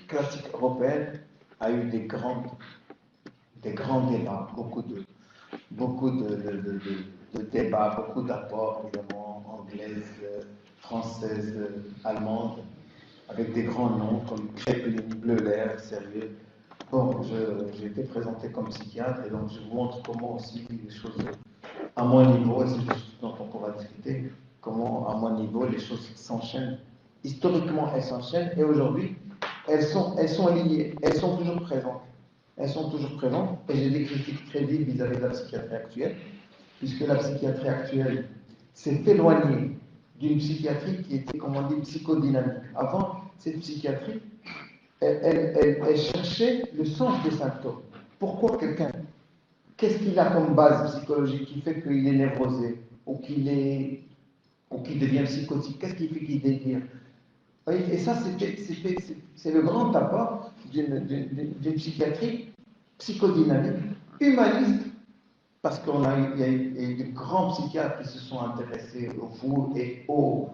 classique européenne a eu des grands débats, beaucoup de débats, beaucoup d'apports, évidemment, anglaises, françaises, allemandes, avec des grands noms comme Kraepelin, Bleuler, sérieux. Bon, j'ai été présenté comme psychiatre et donc je vous montre comment aussi les choses, à mon niveau, et c'est des choses dont on pourra discuter, comment à mon niveau les choses s'enchaînent. Historiquement, elles s'enchaînent et aujourd'hui, elles sont liées, elles sont toujours présentes. Elles sont toujours présentes et j'ai des critiques très vives vis-à-vis de la psychiatrie actuelle, puisque la psychiatrie actuelle s'est éloignée d'une psychiatrie qui était, comme on dit, psychodynamique. Avant, cette psychiatrie, elle cherchait le sens des symptômes. Pourquoi quelqu'un, qu'est-ce qu'il a comme base psychologique qui fait qu'il est névrosé ou qu'il devient psychotique? Qu'est-ce qui fait qu'il délire? Et ça, c'est le grand apport d'une psychiatrie psychodynamique, humaniste, parce il y a eu de grands psychiatres qui se sont intéressés au fou et aux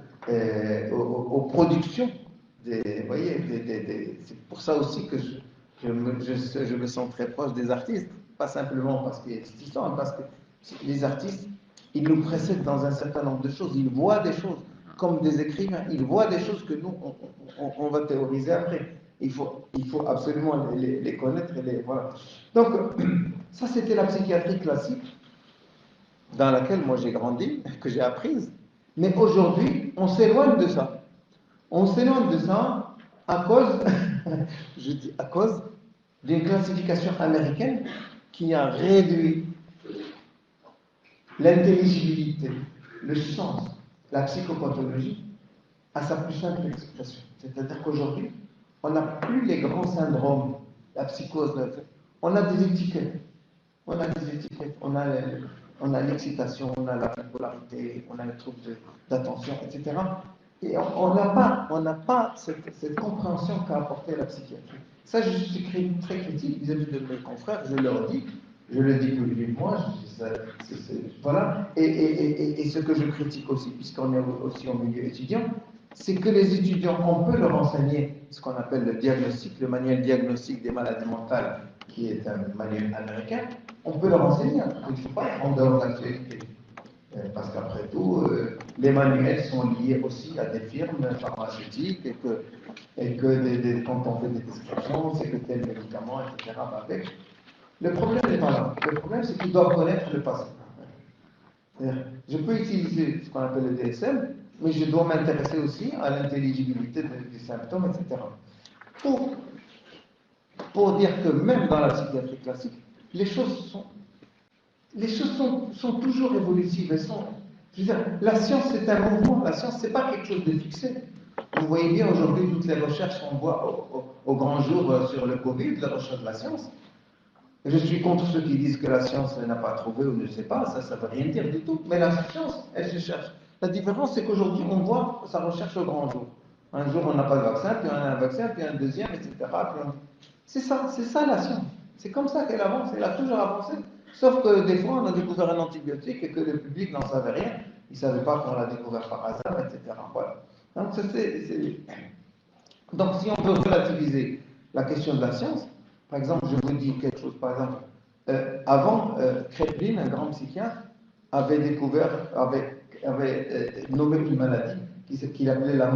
productions. Vous voyez, c'est pour ça aussi que je me sens très proche des artistes, pas simplement parce qu'ils sont, parce que les artistes, ils nous précèdent dans un certain nombre de choses, ils voient des choses comme des écrivains, ils voient des choses que nous, on va théoriser après. Il faut absolument les connaître et voilà. Donc, ça c'était la psychiatrie classique dans laquelle moi j'ai grandi, que j'ai apprise. Mais aujourd'hui, on s'éloigne de ça. On s'éloigne de ça à cause, je dis à cause, d'une classification américaine qui a réduit l'intelligibilité, le sens, la psychopathologie à sa plus simple expression. C'est-à-dire qu'aujourd'hui, on n'a plus les grands syndromes, la psychose, on a des étiquettes. On a des étiquettes, on a l'excitation, on a la bipolarité, on a le trouble d'attention, etc. Et on n'a pas cette compréhension qu'a apporté la psychiatrie. Ça, je suis très critique vis-à-vis de mes confrères, je leur dis, je le dis plus moi, voilà. Et ce que je critique aussi, puisqu'on est aussi au milieu étudiant, c'est que les étudiants, on peut leur enseigner ce qu'on appelle le diagnostic, le manuel diagnostique des maladies mentales, qui est un manuel américain, on peut leur enseigner, il ne faut pas être en dehors de l'actualité. Parce qu'après tout, les manuels sont liés aussi à des firmes pharmaceutiques et que quand on fait des descriptions, c'est que tel médicament, etc. va avec. Le problème n'est pas là. Le problème, c'est qu'ils doivent connaître le patient. Je peux utiliser ce qu'on appelle le DSM, mais je dois m'intéresser aussi à l'intelligibilité des symptômes, etc. Pour dire que même dans la psychiatrie classique, les choses sont toujours évolutives. Je veux dire, la science, c'est un mouvement. La science, c'est pas quelque chose de fixé. Vous voyez bien aujourd'hui toutes les recherches qu'on voit au grand jour sur le Covid, la recherche de la science. Je suis contre ceux qui disent que la science n'a pas trouvé ou ne sait pas, ça ne veut rien dire du tout. Mais la science, elle se cherche. La différence, c'est qu'aujourd'hui, on voit sa recherche au grand jour. Un jour, on n'a pas de vaccin, puis on a un vaccin, puis un deuxième, etc. C'est ça la science. C'est comme ça qu'elle avance, elle a toujours avancé. Sauf que des fois, on a découvert un antibiotique et que le public n'en savait rien. Il ne savait pas qu'on l'a découvert par hasard, etc. Voilà. Donc, Donc, si on veut relativiser la question de la science, par exemple, je vous dis quelque chose, par exemple, avant, Kraepelin, un grand psychiatre, avait nommé une maladie qu'il appelait la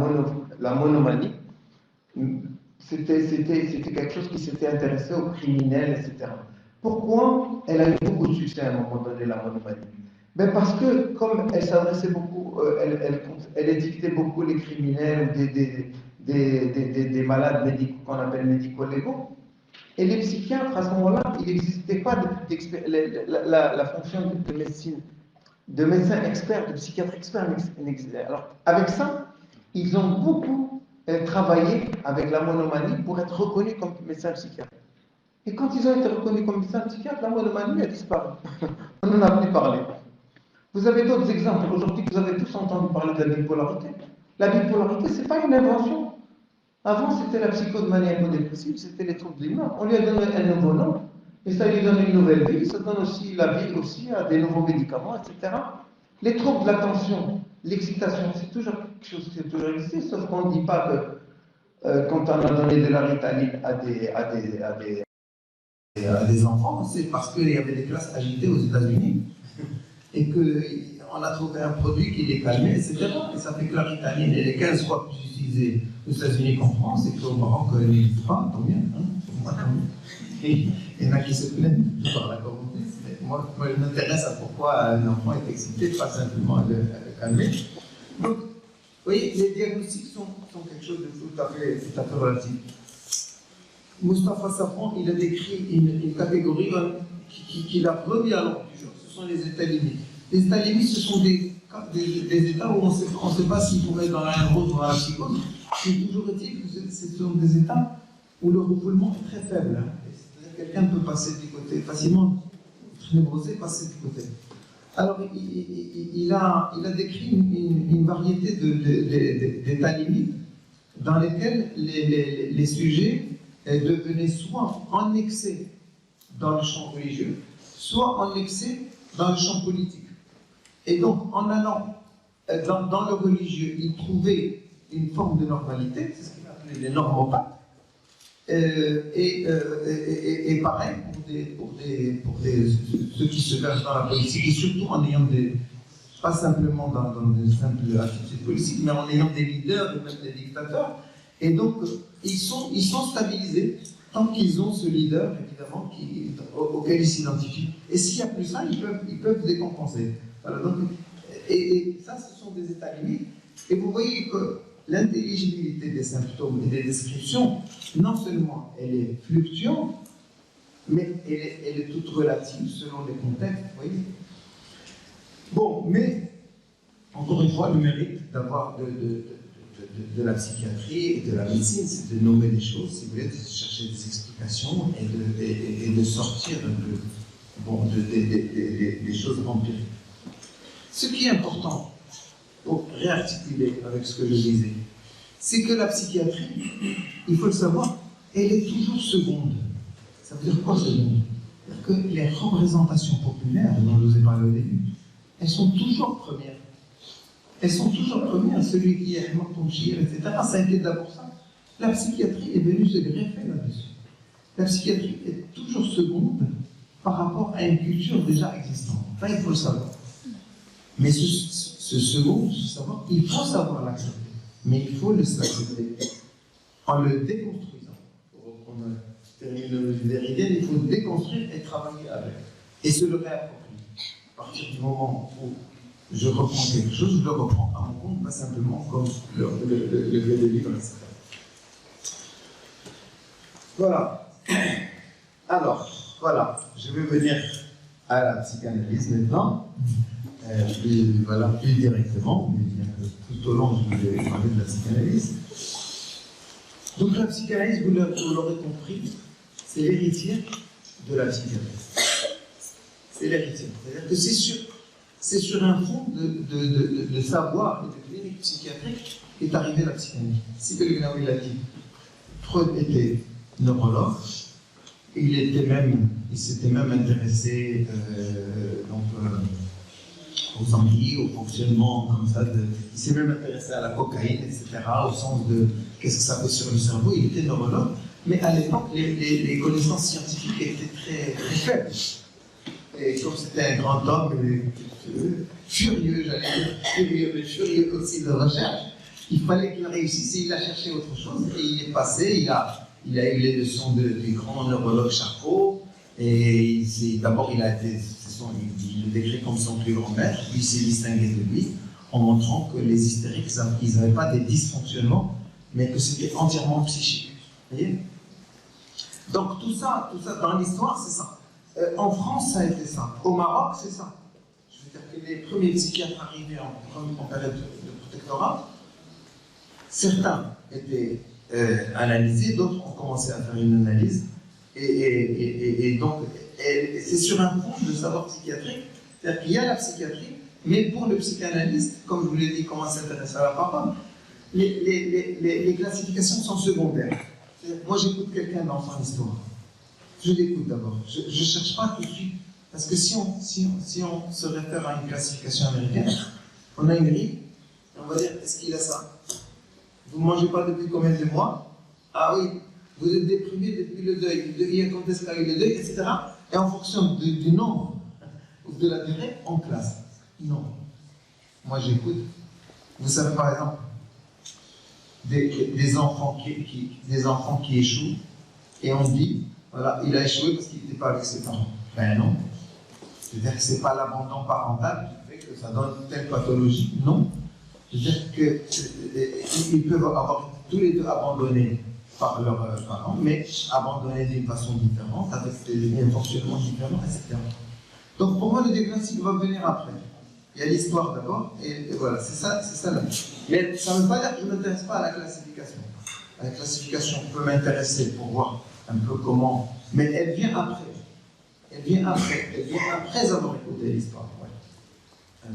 monomanie. C'était quelque chose qui s'était intéressé aux criminels, etc. Pourquoi elle a eu beaucoup de succès à un moment donné, la monomanie? Ben parce que, comme elle s'adressait beaucoup, elle édictait beaucoup les criminels ou des malades médicaux qu'on appelle médico-légaux. Et les psychiatres, à ce moment-là, il n'existait pas la fonction de médecine, de médecin expert, de psychiatre expert. Alors, avec ça, ils ont beaucoup travaillé avec la monomanie pour être reconnus comme médecin psychiatre. Et quand ils ont été reconnus comme médecin psychiatre, la monomanie a disparu. On n'en a plus parlé. Vous avez d'autres exemples. Aujourd'hui, vous avez tous entendu parler de la bipolarité. La bipolarité, ce n'est pas une invention. Avant, c'était la psychose maniaco-dépressive, c'était les troubles de l'humeur. On lui a donné un nouveau nom, et ça lui donne une nouvelle vie, ça donne aussi la vie aussi à des nouveaux médicaments, etc. Les troubles de l'attention, l'excitation, c'est toujours quelque chose qui a toujours existé, sauf qu'on ne dit pas que quand on a donné de la Ritaline à des enfants, c'est parce qu'il y avait des classes agitées aux États-Unis et qu'on a trouvé un produit qui les calmait, etc. Et ça fait que la Ritaline, elle est 15 fois plus utilisée aux États-Unis qu'en France, et qu'au Maroc, elle n'est pas, tant mieux. Moi, tant mieux. Et il y en a qui se plaignent par la communauté. Moi, je m'intéresse à pourquoi un enfant est excité, pas simplement à le calmer. Donc, vous voyez, les diagnostics sont quelque chose de tout à fait relatif. Mustapha Safran, il a décrit une catégorie qu'il a remis à l'ordre du jour. Ce sont les états limites. Les états limites, ce sont des états où on ne sait pas s'ils pourraient être dans la neurose ou dans la psychose. Mais toujours est-il que ce sont des états où le refoulement est très faible. C'est-à-dire que quelqu'un peut passer du côté facilement, névrosé, passer du côté. Alors, il a décrit une variété d'états limites dans lesquels les sujets devenaient soit en excès dans le champ religieux, soit en excès dans le champ politique. Et donc, en allant dans le religieux, il trouvait une forme de normalité, c'est ce qu'il appelait les normopathes, et pareil pour ceux qui se versent dans la politique, et surtout en ayant pas simplement dans des simples attitudes politiques, mais en ayant des leaders, même des dictateurs. Et donc, ils sont stabilisés tant qu'ils ont ce leader, évidemment, auquel ils s'identifient. Et s'il n'y a plus ça, ils peuvent décompenser. Voilà, donc, et ça, ce sont des états limites. Et vous voyez que l'intelligibilité des symptômes et des descriptions, non seulement elle est fluctuante, mais elle est toute relative selon les contextes, vous voyez. Bon, mais, encore une fois, le mérite d'avoir de la psychiatrie et de la médecine, c'est de nommer les choses, si vous voulez, de chercher des explications et de sortir des choses empiriques. Ce qui est important, pour réarticuler avec ce que je disais, c'est que la psychiatrie, il faut le savoir, elle est toujours seconde. Ça veut dire quoi seconde? C'est-à-dire que les représentations populaires, dont je vous ai parlé au début, elles sont toujours premières. Elles sont toujours premières. Celui qui est Ahmed Tonchir, etc., s'inquiète d'abord ça. La psychiatrie est venue se greffer là-dessus. La psychiatrie est toujours seconde par rapport à une culture déjà existante. Enfin, il faut le savoir. Mais ce second, il faut savoir l'accepter. Mais il faut l'accepter en le déconstruisant. Pour reprendre la terminologie derridienne, il faut déconstruire et travailler avec. Et se le réapproprier. À partir du moment où je reprends quelque chose, je le reprends à mon compte, pas simplement comme le fait de livre, etc. Voilà. Alors, voilà, je vais venir à la psychanalyse maintenant. Plus directement, mais tout au long, je vais parler de la psychanalyse. Donc la psychanalyse, vous l'aurez compris, c'est l'héritière de la psychanalyse. C'est l'héritière. C'est-à-dire que c'est sur un fond de savoir et de clinique psychiatrique qu'est arrivée la psychanalyse. Si quelqu'un l'a dit, Freud était neurologue, il s'était même intéressé aux anguilles, au fonctionnement comme ça, il s'est même intéressé à la cocaïne, etc., au sens de qu'est-ce que ça fait sur le cerveau. Il était neurologue, mais à l'époque, les connaissances scientifiques étaient très, très faibles. Et comme c'était un grand homme, furieux, j'allais dire, furieux, mais furieux aussi de recherche, il fallait qu'il réussisse et il a cherché autre chose. Et il est passé, il a eu les leçons du grand neurologue Charcot, et d'abord il le décrit comme son plus grand maître, puis il s'est distingué de lui en montrant que les hystériques, ils n'avaient pas des dysfonctionnements, mais que c'était entièrement psychique. Vous voyez? Donc tout ça dans l'histoire, c'est ça. En France, ça a été ça. Au Maroc, c'est ça. Je veux dire que les premiers psychiatres arrivés en période de protectorat, certains étaient analysés, d'autres ont commencé à faire une analyse. Et donc, c'est sur un fond de savoir psychiatrique, c'est-à-dire qu'il y a la psychiatrie, mais pour le psychanalyste, comme je vous l'ai dit, comment s'intéresser à la parole, les classifications sont secondaires. Moi, j'écoute quelqu'un dans son histoire. Je l'écoute d'abord. Je ne cherche pas tout de suite. Parce que si on se réfère à une classification américaine, on a une grille, on va dire, est-ce qu'il a ça? Vous ne mangez pas depuis combien de mois? Ah oui. Vous êtes déprimé depuis le deuil, quand est-ce qu'il y a eu le deuil, etc. Et en fonction du nombre ou de la durée, on classe. Non. Moi, j'écoute. Vous savez, par exemple, des enfants qui échouent, et on dit, voilà, il a échoué parce qu'il n'était pas avec ses parents. Ben non. C'est-à-dire que ce n'est pas l'abandon parental qui fait que ça donne telle pathologie. Non. C'est-à-dire qu'ils peuvent avoir tous les deux abandonnés par leurs parents, mais abandonnés d'une façon différente, avec des fonctionnements différents, etc. Donc pour moi, le diagnostic va venir après. Il y a l'histoire d'abord, et voilà, c'est ça la vie. Mais ça ne veut pas dire que je ne m'intéresse pas à la classification. La classification peut m'intéresser pour voir un peu comment, mais elle vient après. Elle vient après avoir écouté l'histoire. Ouais.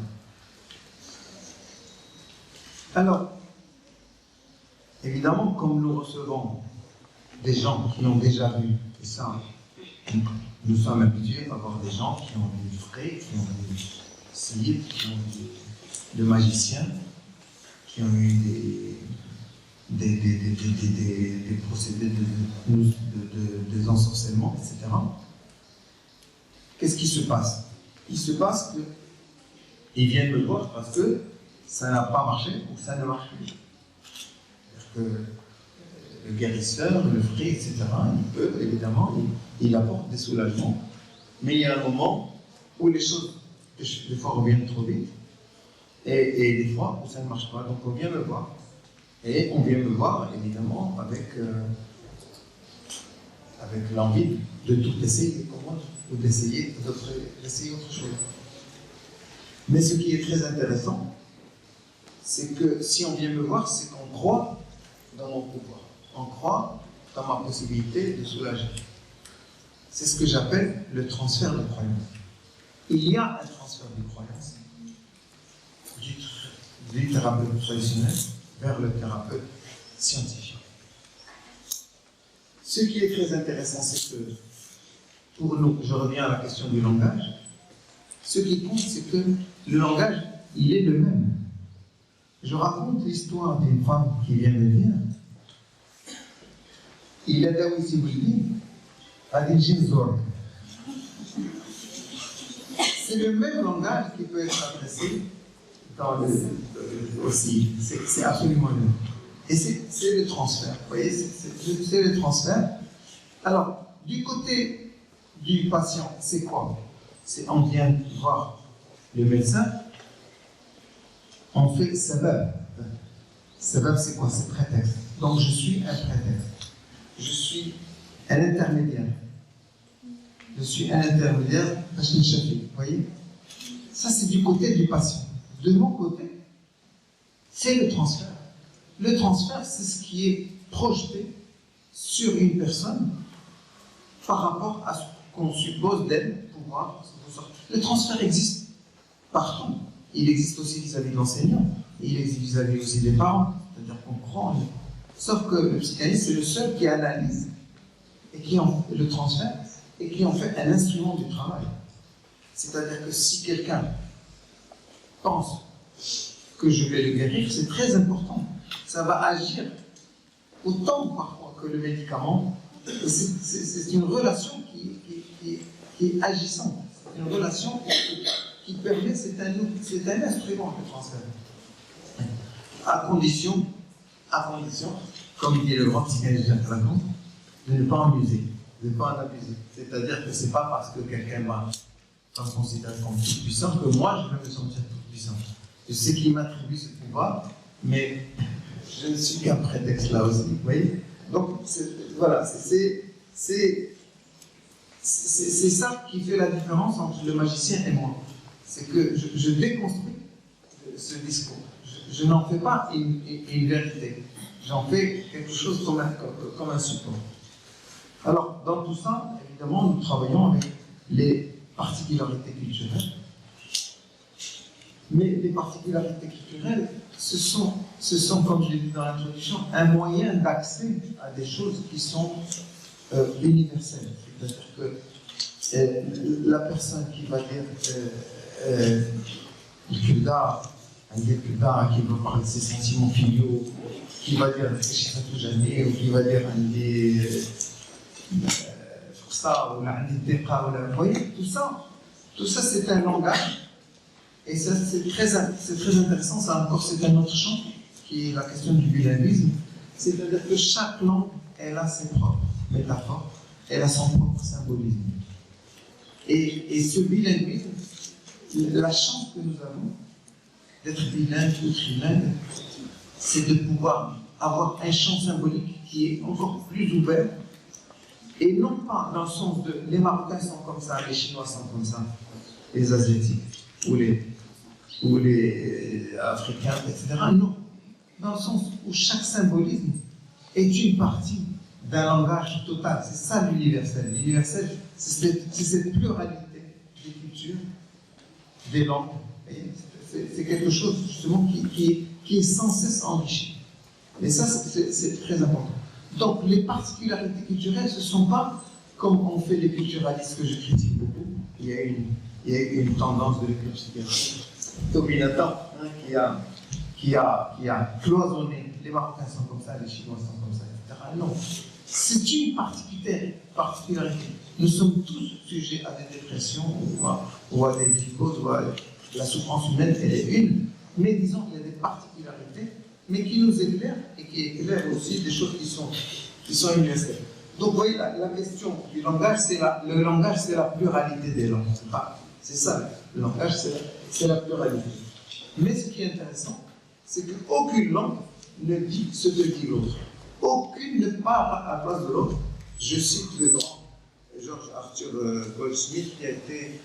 Alors, évidemment, comme nous recevons des gens qui ont déjà vu, et ça, nous sommes habitués à avoir des gens qui ont vu Frey, qui ont vu Sire, qui ont vu des magiciens, qui ont eu des procédés des ensorcellements, etc. Qu'est-ce qui se passe? Il se passe qu'ils viennent me voir parce que ça n'a pas marché ou ça ne marche plus. C'est-à-dire que le guérisseur, le Frey, etc., il peut, évidemment, il apporte des soulagements. Mais il y a un moment où les choses, des fois, reviennent trop vite, et des fois où ça ne marche pas. Donc on vient me voir. Et on vient me voir, évidemment, avec l'envie de tout essayer pour moi, ou d'essayer autre chose. Mais ce qui est très intéressant, c'est que si on vient me voir, c'est qu'on croit dans mon pouvoir. On croit dans ma possibilité de soulager. C'est ce que j'appelle le transfert de croyance. Il y a un transfert de croyance du thérapeute traditionnel vers le thérapeute scientifique. Ce qui est très intéressant, c'est que pour nous, je reviens à la question du langage, ce qui compte, c'est que le langage, il est le même. Je raconte l'histoire d'une femme qui vient de dire il a dawi Sibouli à Zor. C'est le même langage qui peut être adressé aussi. C'est absolument le même. Et c'est le transfert. Vous voyez, c'est le transfert. Alors, du côté du patient, c'est quoi? On vient voir le médecin, on fait sabab. Sabab, c'est quoi? C'est prétexte. Donc, je suis un prétexte. Je suis un intermédiaire. Je suis un intermédiaire, vous voyez? Ça, c'est du côté du patient. De mon côté, c'est le transfert. Le transfert, c'est ce qui est projeté sur une personne par rapport à ce qu'on suppose d'elle pouvoir. Le transfert existe partout. Il existe aussi vis-à-vis de l'enseignant. Il existe vis-à-vis aussi des parents. C'est-à-dire qu'on croit. Sauf que le psychanalyste, c'est le seul qui analyse et qui en fait le transfert et qui en fait un instrument du travail. C'est-à-dire que si quelqu'un pense que je vais le guérir, c'est très important. Ça va agir autant parfois que le médicament. C'est une relation qui est agissante. C'est une relation qui permet, c'est un instrument de transfert. À condition, comme dit le grand psychanalyste Jacques Lacan, de ne pas en user, de ne pas en abuser. C'est-à-dire que ce n'est pas parce que quelqu'un m'a considéré comme tout puissant que moi je vais me sentir tout puissant. Je sais qu'il m'attribue ce pouvoir, mais je ne suis qu'un prétexte là aussi. Vous voyez? Donc voilà, c'est ça qui fait la différence entre le magicien et moi. C'est que je déconstruis ce discours. Je n'en fais pas une vérité. J'en fais quelque chose comme un support. Alors, dans tout ça, évidemment, nous travaillons avec les particularités culturelles. Mais les particularités culturelles, ce sont, comme je l'ai dit dans l'introduction, un moyen d'accès à des choses qui sont universelles. C'est-à-dire que la personne qui va dire qui va parler de ses sentiments filiaux, qui va dire tout jamais, ou qui va dire ça, ou vous voyez, tout ça c'est un langage. Et ça, c'est très intéressant, ça encore, c'est un autre champ, qui est la question du bilinguisme. C'est-à-dire que chaque langue, elle a ses propres métaphores, elle a son propre symbolisme. Et ce bilinguisme, la chance que nous avons d'être bilingue ou trilingue, c'est de pouvoir avoir un champ symbolique qui est encore plus ouvert, et non pas dans le sens de les Marocains sont comme ça, les Chinois sont comme ça, les Asiatiques, ou les Africains, etc. Non. Dans le sens où chaque symbolisme est une partie d'un langage total. C'est ça l'universel. L'universel, c'est cette pluralité des cultures, des langues. C'est quelque chose, justement, qui est sans cesse enrichi. Et ça, c'est très important. Donc, les particularités culturelles, ce ne sont pas comme on fait les culturalistes que je critique beaucoup. Il y a une tendance de l'école psychiatrique dominatant qui a cloisonné. Les Marocains sont comme ça, les Chinois sont comme ça, etc. Non, c'est une particularité. Nous sommes tous sujets à des dépressions ou à des psychoses, ou à la souffrance humaine, elle est une. Mais disons qu'il y a des particularités, mais qui nous éclairent et qui éclairent aussi des choses qui sont universelles. Donc, vous voyez, la question du langage, le langage, c'est la pluralité des langues. C'est ça, le langage, c'est la pluralité. Mais ce qui est intéressant, c'est qu'aucune langue ne dit ce que dit l'autre. Aucune ne part à la place de l'autre. Je cite le grand George Arthur Goldsmith, qui a été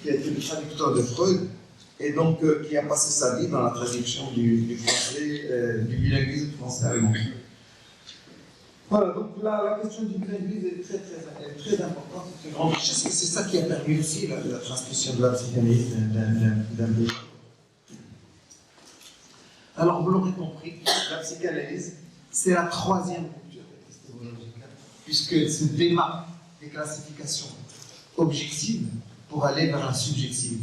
le traducteur de Freud, et donc qui a passé sa vie dans la traduction du français, du bilinguisme français-allemand. Voilà, donc la question du bilinguisme est très importante, c'est une grande richesse, et c'est ça qui a permis aussi la transmission de la psychanalyse d'un pays. Alors, vous l'aurez compris, la psychanalyse, c'est la troisième rupture épistémologique, puisqu'elle se démarque des classifications objectives pour aller vers la subjectivité.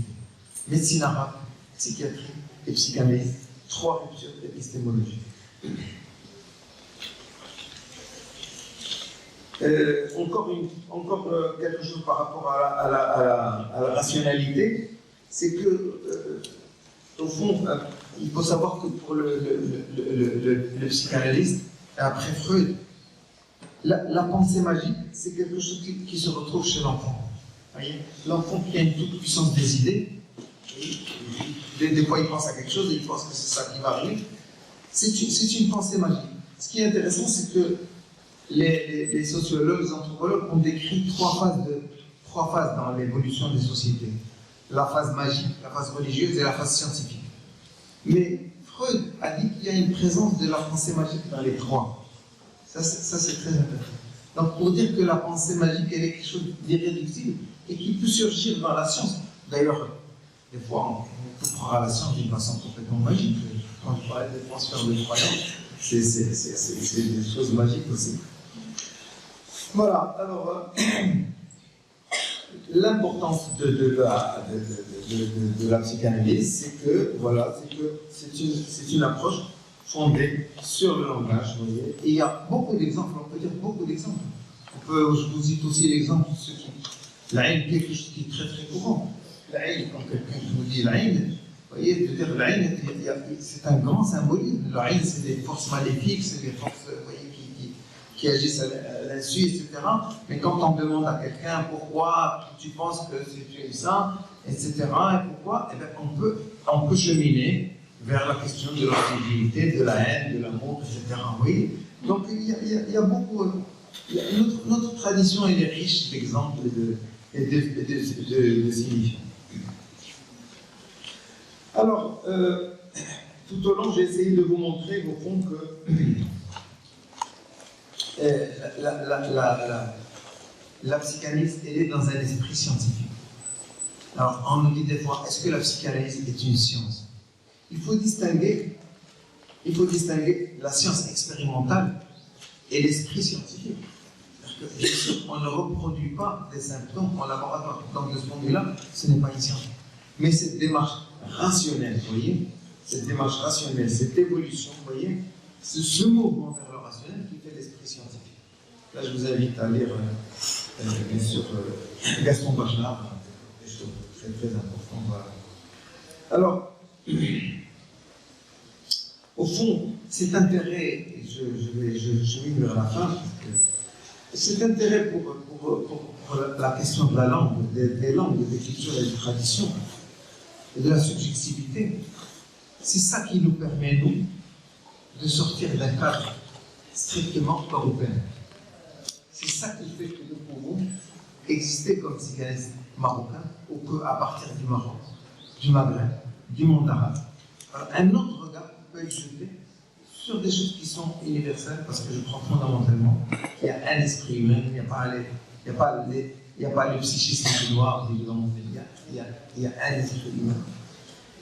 Médecine arabe, psychiatrie et psychanalyse, trois ruptures épistémologiques. Encore quelque chose par rapport à la rationalité, c'est que, au fond, il faut savoir que pour le psychanalyste, après Freud, la pensée magique, c'est quelque chose qui se retrouve chez l'enfant. L'enfant qui a une toute puissance des idées, des fois il pense à quelque chose et il pense que c'est ça qui va arriver. C'est une pensée magique. Ce qui est intéressant, c'est que les sociologues, les anthropologues ont décrit trois phases dans l'évolution des sociétés. La phase magique, la phase religieuse et la phase scientifique. Mais Freud a dit qu'il y a une présence de la pensée magique dans les trois. Ça c'est très intéressant. Donc pour dire que la pensée magique, elle est quelque chose d'irréductible et qui peut surgir dans la science. D'ailleurs, des fois, on peut prendre la science d'une façon complètement magique. Quand je parlais des transferts de croyances, c'est des choses magiques aussi. Voilà, alors, l'importance de la psychanalyse, c'est que c'est une approche fondée sur le langage, vous voyez. Et il y a beaucoup d'exemples, on peut dire beaucoup d'exemples. Je vous cite aussi l'exemple de ce qui... L'aïn, quelque chose qui est très très courant. L'aïn, quand quelqu'un vous dit l'aïn, vous voyez, de dire l'aïn, c'est un grand symbolisme. L'aïn, c'est des forces maléfiques, c'est des forces, vous voyez, qui agissent à l'insu, etc. Mais quand on demande à quelqu'un pourquoi tu penses que c'est ça, etc., et pourquoi, eh bien, on peut cheminer vers la question de l'hostilité, de la haine, de l'amour, etc. Oui. Donc il y a beaucoup. Notre tradition elle est riche d'exemples et de signifiants. Alors, tout au long, j'ai essayé de vous montrer au fond que la psychanalyse, elle est dans un esprit scientifique. Alors, on nous dit des fois, est-ce que la psychanalyse est une science? Il faut distinguer la science expérimentale et l'esprit scientifique. Parce que, bien sûr, on ne reproduit pas des symptômes en laboratoire. Donc, de ce point de vue-là, ce n'est pas une science. Mais cette démarche rationnelle, vous voyez, cette démarche rationnelle, cette évolution, vous voyez, c'est ce mouvement vers le rationnel qui fait l'esprit scientifique. Là, je vous invite à lire, bien sûr, Gaston Bachelard, des choses très très importantes. Voilà. Alors, au fond, cet intérêt, je vais vers la fin, cet intérêt pour la question de la langue, des langues, des cultures et des traditions, et de la subjectivité, c'est ça qui nous permet, nous, de sortir d'un cadre strictement européen. C'est ça qui fait que nous pouvons exister comme psychanalystes marocains, ou que à partir du Maroc, du Maghreb, du monde arabe. Alors, un autre regard peut être jeté sur des choses qui sont universelles, parce que je crois fondamentalement qu'il y a un esprit humain, il n'y a pas le psychisme du noir, il y a un esprit humain.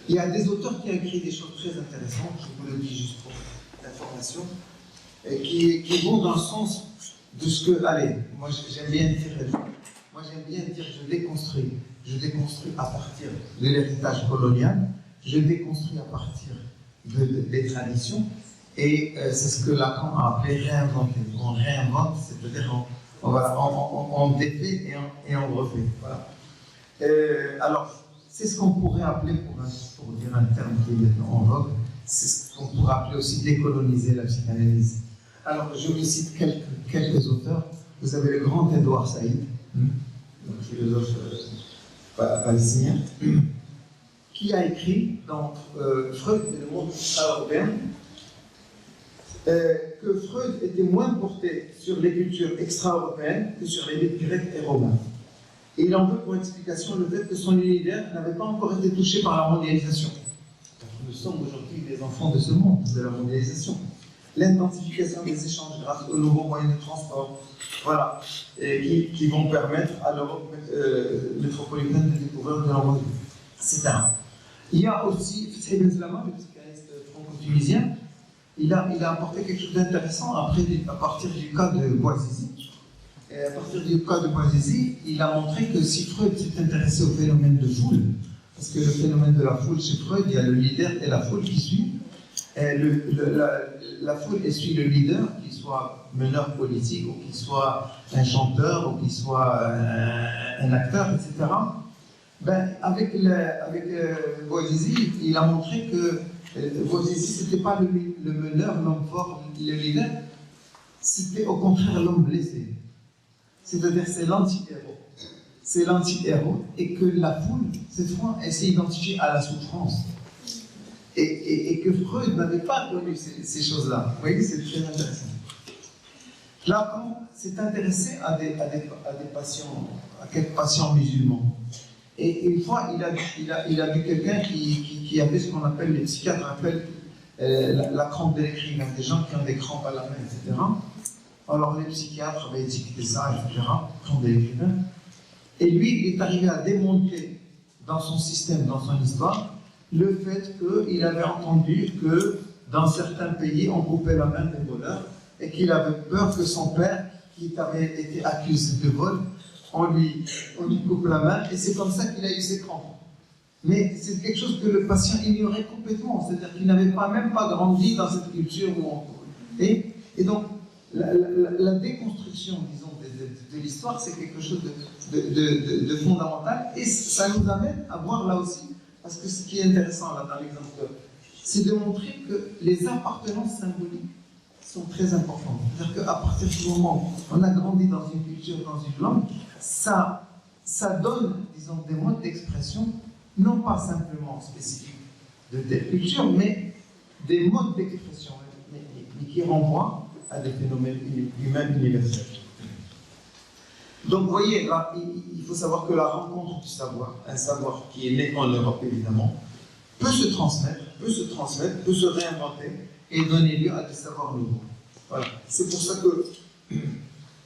Il y a des auteurs qui ont écrit des choses très intéressantes, je vous le dis juste pour l'information, qui vont dans le sens de ce que, allez, moi j'aime bien dire, je déconstruis à partir de l'héritage colonial, je déconstruis à partir des traditions, et c'est ce que Lacan a appelé réinventer. On réinvente, c'est-à-dire on défait et on refait. Voilà. Alors, c'est ce qu'on pourrait appeler, pour dire un terme qui est maintenant en vogue, c'est ce qu'on pourrait appeler aussi décoloniser la psychanalyse. Alors, je vous cite quelques auteurs. Vous avez le grand Édouard Saïd, le philosophe palestinien, qui a écrit dans Freud et le monde européen que Freud était moins porté sur les cultures extra-européennes que sur les mythes grecs et romains. Et il en veut pour explication le fait que son univers n'avait pas encore été touché par la mondialisation. Nous sommes aujourd'hui des enfants de ce monde, de la mondialisation. L'intensification des échanges grâce aux nouveaux moyens de transport, voilà, et qui vont permettre à l'Europe métropolitaine de découvrir de la monde, etc. Il y a aussi Fethi Ben Slama, le psychanalyste franco-tunisien. Il a apporté quelque chose d'intéressant à partir du cas de Bouazizi. Et à partir du cas de Bouazizi, il a montré que si Freud s'est intéressé au phénomène de foule, parce que le phénomène de la foule chez Freud, il y a le leader et la foule qui suit. Et la foule suit le leader, qu'il soit meneur politique, ou qu'il soit un chanteur, ou qu'il soit un acteur, etc. Ben, avec Bouazizi, il a montré que Bouazizi, ce n'était pas le meneur, l'homme fort, le leader, c'était au contraire l'homme blessé. C'est-à-dire c'est l'anti-héros. C'est l'anti-héros, et que la foule, cette fois, elle s'est identifiée à la souffrance. Et que Freud n'avait pas connu ces choses-là. Vous voyez, c'est très intéressant. Lacan s'est intéressé à des patients, à quelques patients musulmans. Et une fois, il a vu quelqu'un qui avait ce qu'on appelle, les psychiatres appellent la crampe de l'écrivain, des gens qui ont des crampes à la main, etc. Alors les psychiatres avaient étiqueté ça, etc., crampe de l'écrivain. Et lui, il est arrivé à démonter dans son système, dans son histoire, le fait qu'il avait entendu que dans certains pays, on coupait la main des voleurs et qu'il avait peur que son père, qui avait été accusé de vol, on lui coupe la main, et c'est comme ça qu'il a eu ses crampes. Mais c'est quelque chose que le patient ignorait complètement, c'est-à-dire qu'il n'avait même pas grandi dans cette culture où on... Et donc, la déconstruction, disons, de l'histoire, c'est quelque chose de fondamental, et ça nous amène à voir là aussi, parce que ce qui est intéressant là dans l'exemple, c'est de montrer que les appartenances symboliques sont très importantes. C'est-à-dire qu'à partir du moment où on a grandi dans une culture, dans une langue, ça donne, disons, des modes d'expression, non pas simplement spécifiques de telle culture, mais des modes d'expression, mais qui renvoient à des phénomènes humains universels. Donc, vous voyez, là, il faut savoir que la rencontre du savoir, un savoir qui est né en Europe, évidemment, peut se transmettre, peut se réinventer et donner lieu à des savoirs nouveaux. Voilà. C'est pour ça que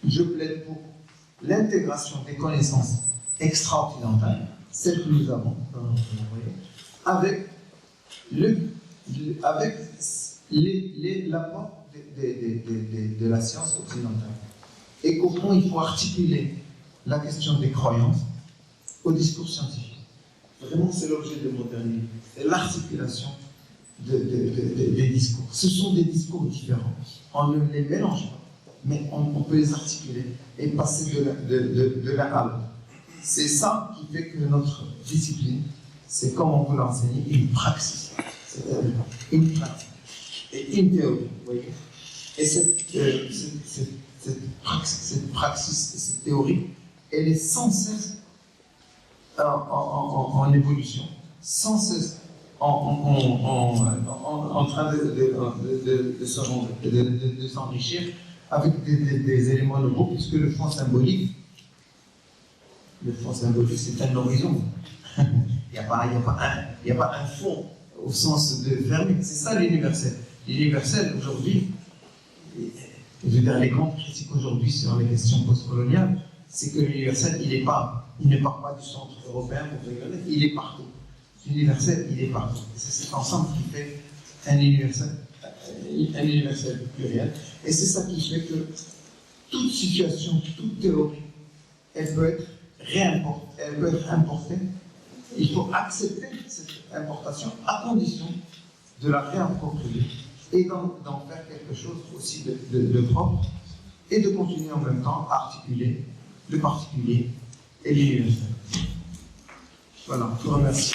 je plaide pour l'intégration des connaissances extra-occidentales, celles que nous avons dans notre avec l'apport de la science occidentale. Et qu'au fond, il faut articuler la question des croyances au discours scientifique. Vraiment, c'est l'objet de modernité. C'est l'articulation des discours. Ce sont des discours différents. On ne les mélange pas, mais on peut les articuler et passer de l'un à l'autre. C'est ça qui fait que notre discipline, c'est comme on peut l'enseigner, une praxis. C'est-à-dire une pratique et une théorie. Vous voyez. Et cette praxis, cette théorie, elle est sans cesse en évolution, sans cesse en train de s'enrichir avec des éléments nouveaux, puisque le fond symbolique, c'est un horizon. Il n'y a pas un fond au sens de fermé. C'est ça l'universel. L'universel, aujourd'hui, je veux dire, les grandes critiques aujourd'hui sur les questions postcoloniales, c'est que l'universel, il ne part pas du centre européen pour rigoler, il est partout. L'universel, il est partout. C'est cet ensemble qui fait un universel pluriel. Et c'est ça qui fait que toute situation, toute théorie, elle peut être réimportée, elle peut être importée. Il faut accepter cette importation à condition de la réapproprier et d'en faire quelque chose aussi de propre, et de continuer en même temps à articuler le particulier et l'universel. Voilà, je vous remercie.